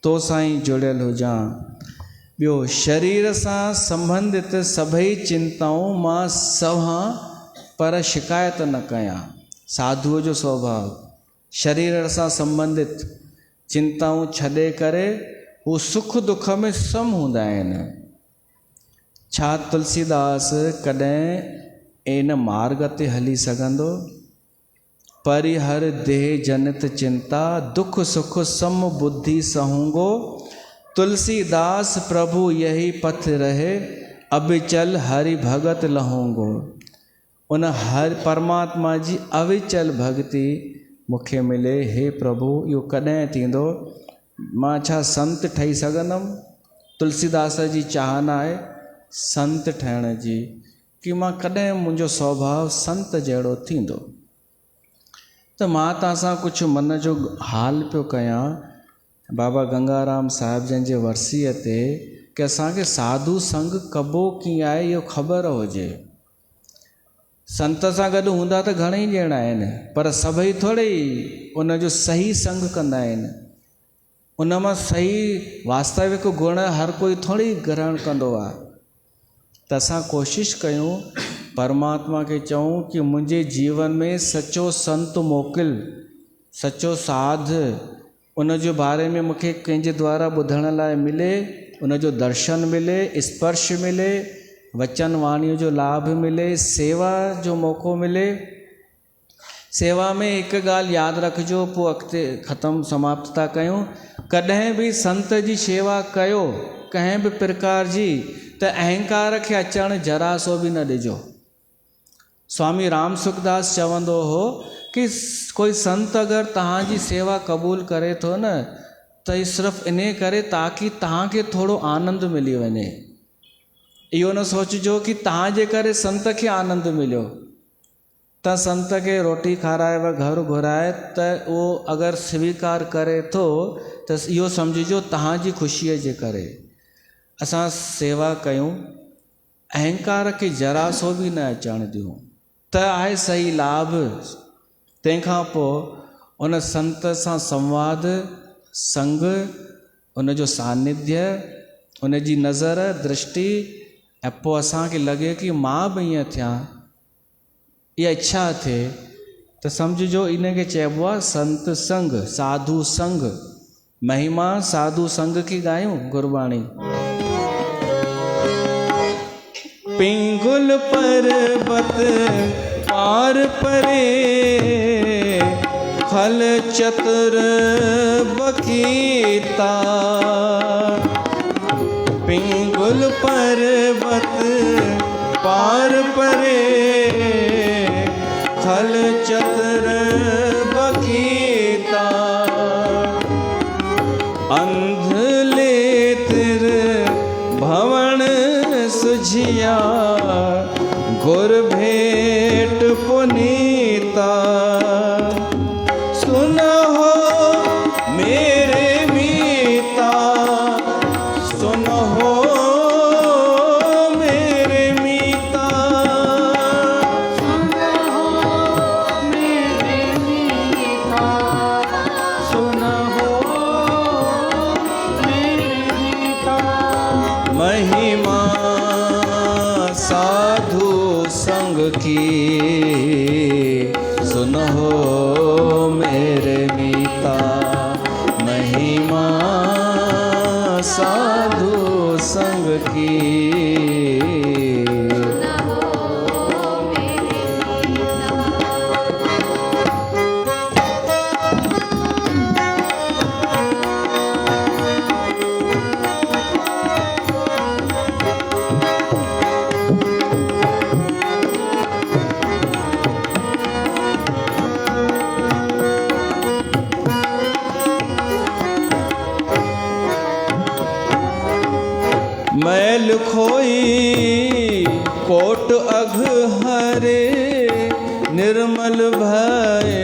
तो सां ई जुड़ियल हुजां। ॿियो, शरीर सां संबंधित सभई चिंताऊं मां सहां, पर शिकायत न कयां। साधुअ जो स्वभाव, शरीर सां संबंधित चिंताऊं छॾे करे हू सुख दुख में सम हूंदा आहिनि। छा तुलसीदास कॾहिं इन मार्ग ते हली सघंदो? परिहर देह जनित चिंता, दुख सुख सम बुद्धि सहूंगो। तुलसीदास प्रभु यही पथ रहे, अविचल हरि भगत लहूंगो। उन हर परमात्मा जी अविचल भक्ति मूंखे मिले। हे प्रभु इहो कॾहिं थींदो? मां छा संत ठही सघंदुमि? तुलसीदास जी चाहना आहे संत ठहिण जी, कि मां कॾहिं मुंहिंजो स्वभाव संत जहिड़ो थींदो। त मां तव्हां सां कुझु मन जो हाल पियो कयां। बाबा गंगाराम साहिब जन जे वर्सीअ ते कि असांखे साधु संग कबो कीअं आहे इहो ख़बर हुजे। संत सां गॾु हूंदा त घणेई ॼणा आहिनि, पर सभई थोरे ई उन जो सही संग कंदा आहिनि। उन मां सही वास्तविक गुण हर कोई थोरी ग्रहण कंदो आहे। त असां कोशिशि कयूं, परमात्मा खे चऊं कि मुंहिंजे जीवन में सचो संत मोकिल, सचो साध उन जो बारे में मूंखे कंहिंजे द्वारा ॿुधण लाइ मिले, उन जो दर्शन मिले, स्पर्श मिले, वचन वाणीअ जो लाभ मिले, सेवा जो मौक़ो मिले। सेवा में हिकु ॻाल्हि यादि रखिजो, पोइ अॻिते ख़तमु समाप्त था कयूं। कॾहिं बि संत जी शेवा कयो कंहिं बि प्रकार जी त अहंकार खे अचणु जरा सो बि न ॾिजो। स्वामी राम सुखदास चवंदो हो कि कोई संत अगरि तव्हांजी सेवा क़बूल करे थो न त ही सिर्फ़ु इन करे ताकि तव्हांखे थोरो आनंद मिली वञे। इहो न सोचिजो कि तव्हांजे करे संत खे आनंद मिलियो। त संत खे रोटी खाराए घर घुराए त उहो अगरि स्वीकार करे थो त इहो सम्झिजो तव्हांजी ख़ुशीअ जे करे। असां सेवा कयूं, अहंकार खे जरा सो बि न अचणु ॾियूं त आहे सही लाभ। तंहिंखां पोइ उन संत सां संवाद, संग, उन जो सानिध्य, उन जी नज़र दृष्टि, ऐं पोइ असांखे लॻे कि मां बि ईअं थियां, इहा इच्छा थिए त सम्झिजो इन खे चइबो आहे संत संग, साधु संग। महिमा साधु संग की ॻायूं गुरबाणी। पिंगुल पर्वत पार परे, खल चतुर बकीता। पिंगुल पर्वत पार परे, खल चतुर बकीता। अंधले तिर भवन सुझिया, गुर भेट पुनीता। सुनो मेरे मीता, सुनो मेरे मीता। सुनो मेरे मीता, सुनो मेरे मीता। महिमा साधु संग की, सुनो मेरे मीता। महिमा साधु संग की। मैल खोई कोट अघ हरे, निर्मल भय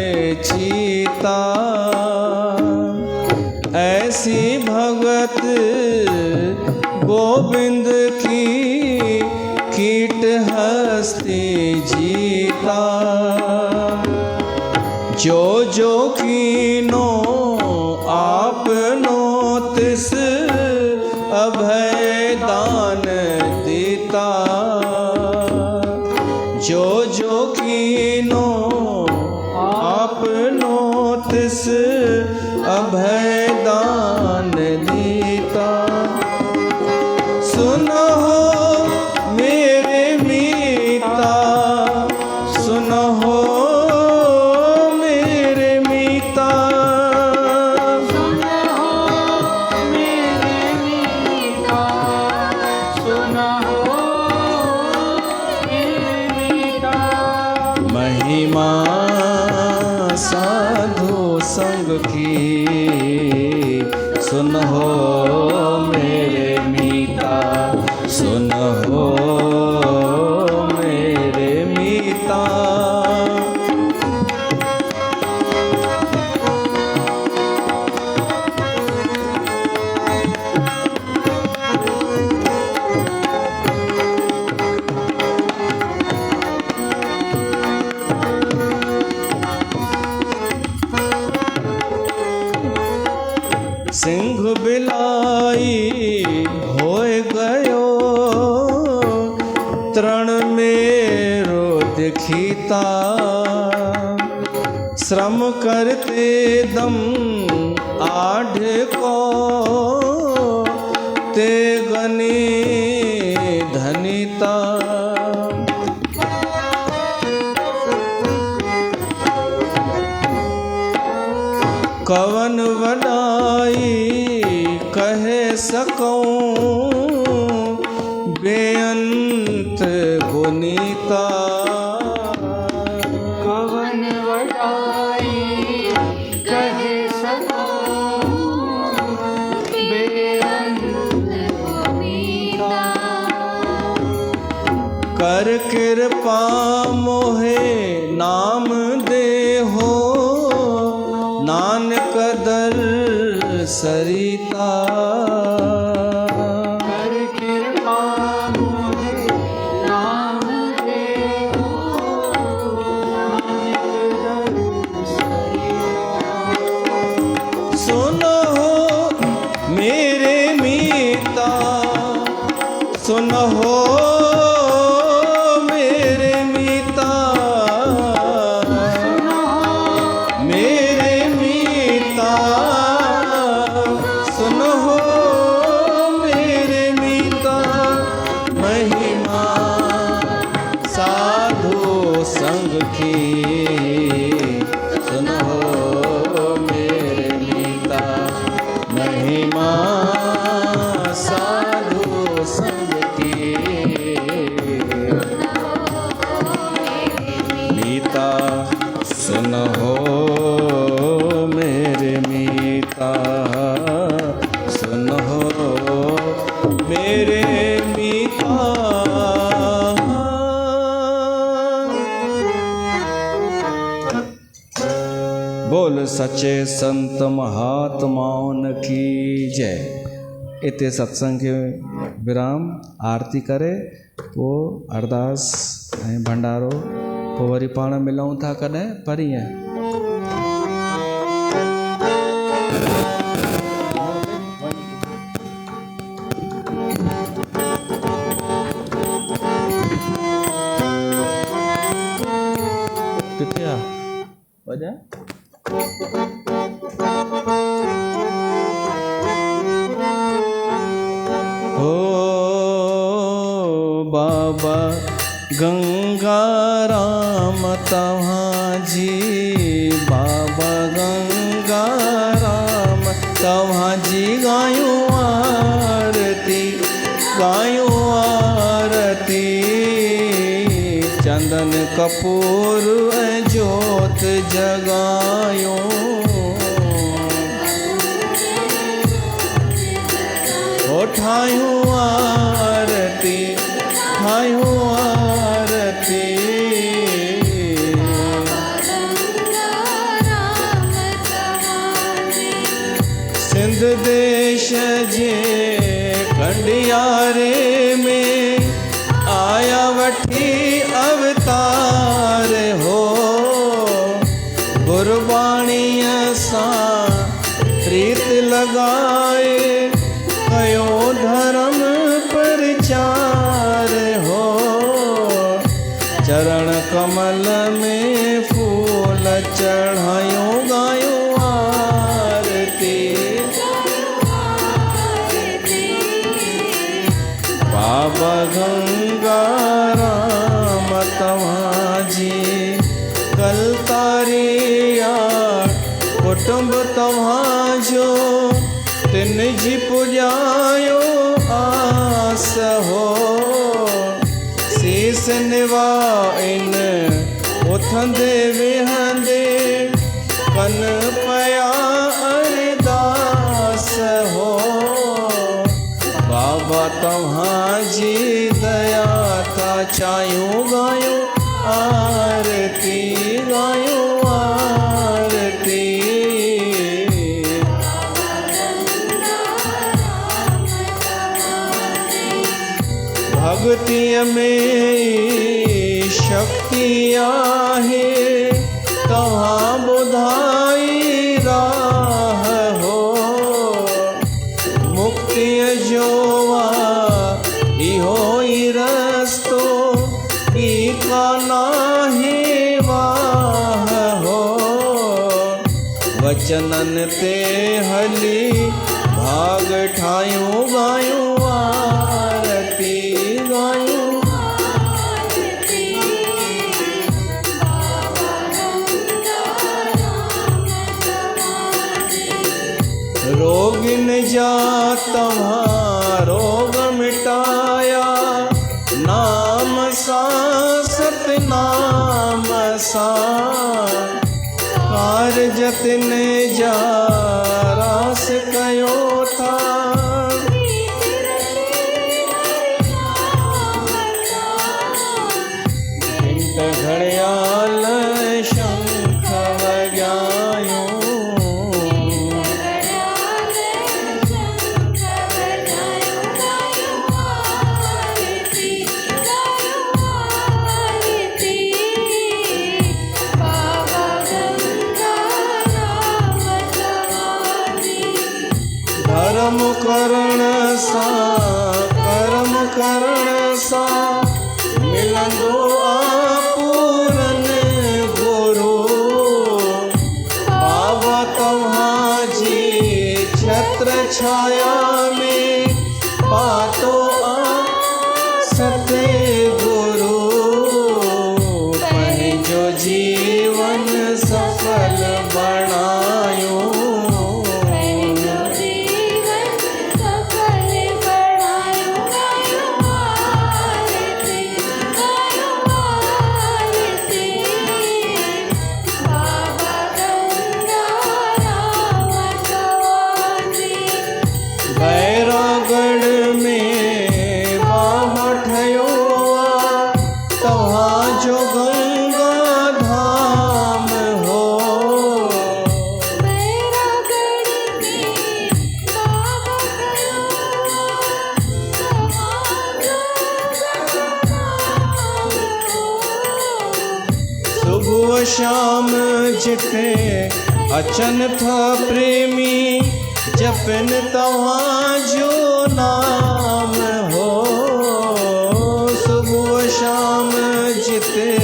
चीता। ऐसी भगत गोविंद की, कीट हस्ती जीता। जो जो कीनो आपनो तिस, अभय दान देता। जो जो कीनो आपनो तिस, अभय दान देता। सुनो मेरे मीता, सुनो मेरे मीता। महिमा साधु संग की, सुनो मेरे मीता, सुनो मेरे मीता। बिलाई होए गयो, तृण मेरो दिखीता, श्रम करते दम आढ़ को, ते गनी धनिता। कवन वडाई कहे सकूं, बेअंत गुनीता। कवन वडाई कहे सकूं, बेअंत गुनीता। कर कृपा मोहे नाम दे हो, नानक दर सरिता। कर कृपा मोहे नाम दे हो, नानक दर सरिता। सुनो हो मेरे मीता, सुनो हो मेरे मीता, मेरे मीता। सुनो हो मेरे मीता, महिमा साधु संग की। सुनो हो मेरे मीता, महिमा साधु संग की। मीता सुन हो मेरे मीता, सुन हो मेरे मीता। बोल सच्चे संत महात्माओं की जय। इते सत्संग के विराम आरती करे पोइ अरदास ऐं भंडारो, पोइ वरी पाण मिलूं था कॾहिं परीहं। किथे आहे वॼा? हो बाबा गंगाराम तव्हांजी, बाबा गंगाराम तव्हांजी गायूं आरती, गायूं आरती। चंदन कपूर ऐं जोत जगायूं, ओ ठायूं आरती, ठायूं आरती। सिंध देश जे कंडियारे में आया वठी अवतार हो, गुरबाणीअ सां प्रीत लगाए कयो धर्म प्रचार हो। चरण कमल में फूल चढ़ायूं, गायूं आरती। बाबा गंगाराम तव्हांजी कलतारिया, कुटुंब तव्हांजो तिन जी पुॼायो आस हो। शीस निवाइन उथंदे विहंदे, कन पया अरदास हो। बाबा तव्हांजी दया था चायूं, गायूं आरती, गायूं आरती। भक्तिअ में शक्ति आहे, तव्हां ॿुधाई राह हो। त्यजोवा इहो ई रस्तो ई का नाहे वाह हो। वचनन ते हली भाग ठायूं गायूं आरती गायूं। रोगिन जा तव्हां रोग मिटाया, नाम सां सतनाम सां कारज तिन जा रास कयो था। घंट घड़ियाल शंख वॼायूं। धर्म करण सां कर्म करण सां मिलंदो आपूरन गुरु। बाबा तव्हांजी छत्र छाया में पातो सते गुरु। पंहिंजो जीवन सफल बणायो। बैरागढ़ में बाबा ठयो तव्हांजो गंगा धाम हो। सुबह शाम जिते अचन था प्रेमी जपन तव्हांजो नाम हो। सुबह शाम जिते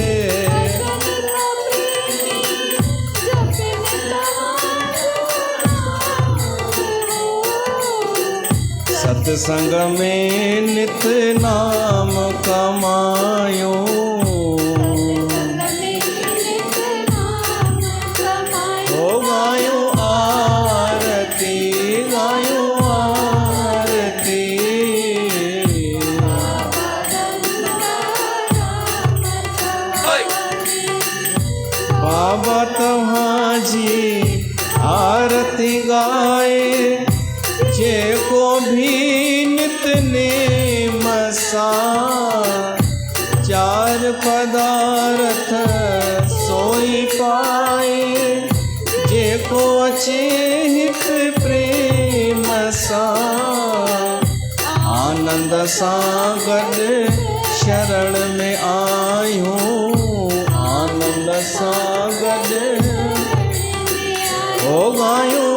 सत्संग में नित नाम कमायो। हो गायूं आरती गायूं आरती। बाबा तव्हांजी आरती गाए जेको भी नितनेम सां चार पदार्थ सोई पाए। जेको अचे हित प्रेम सां आनंद सां गॾु शरण में आयूं। आनंद सां गॾु हो गायूं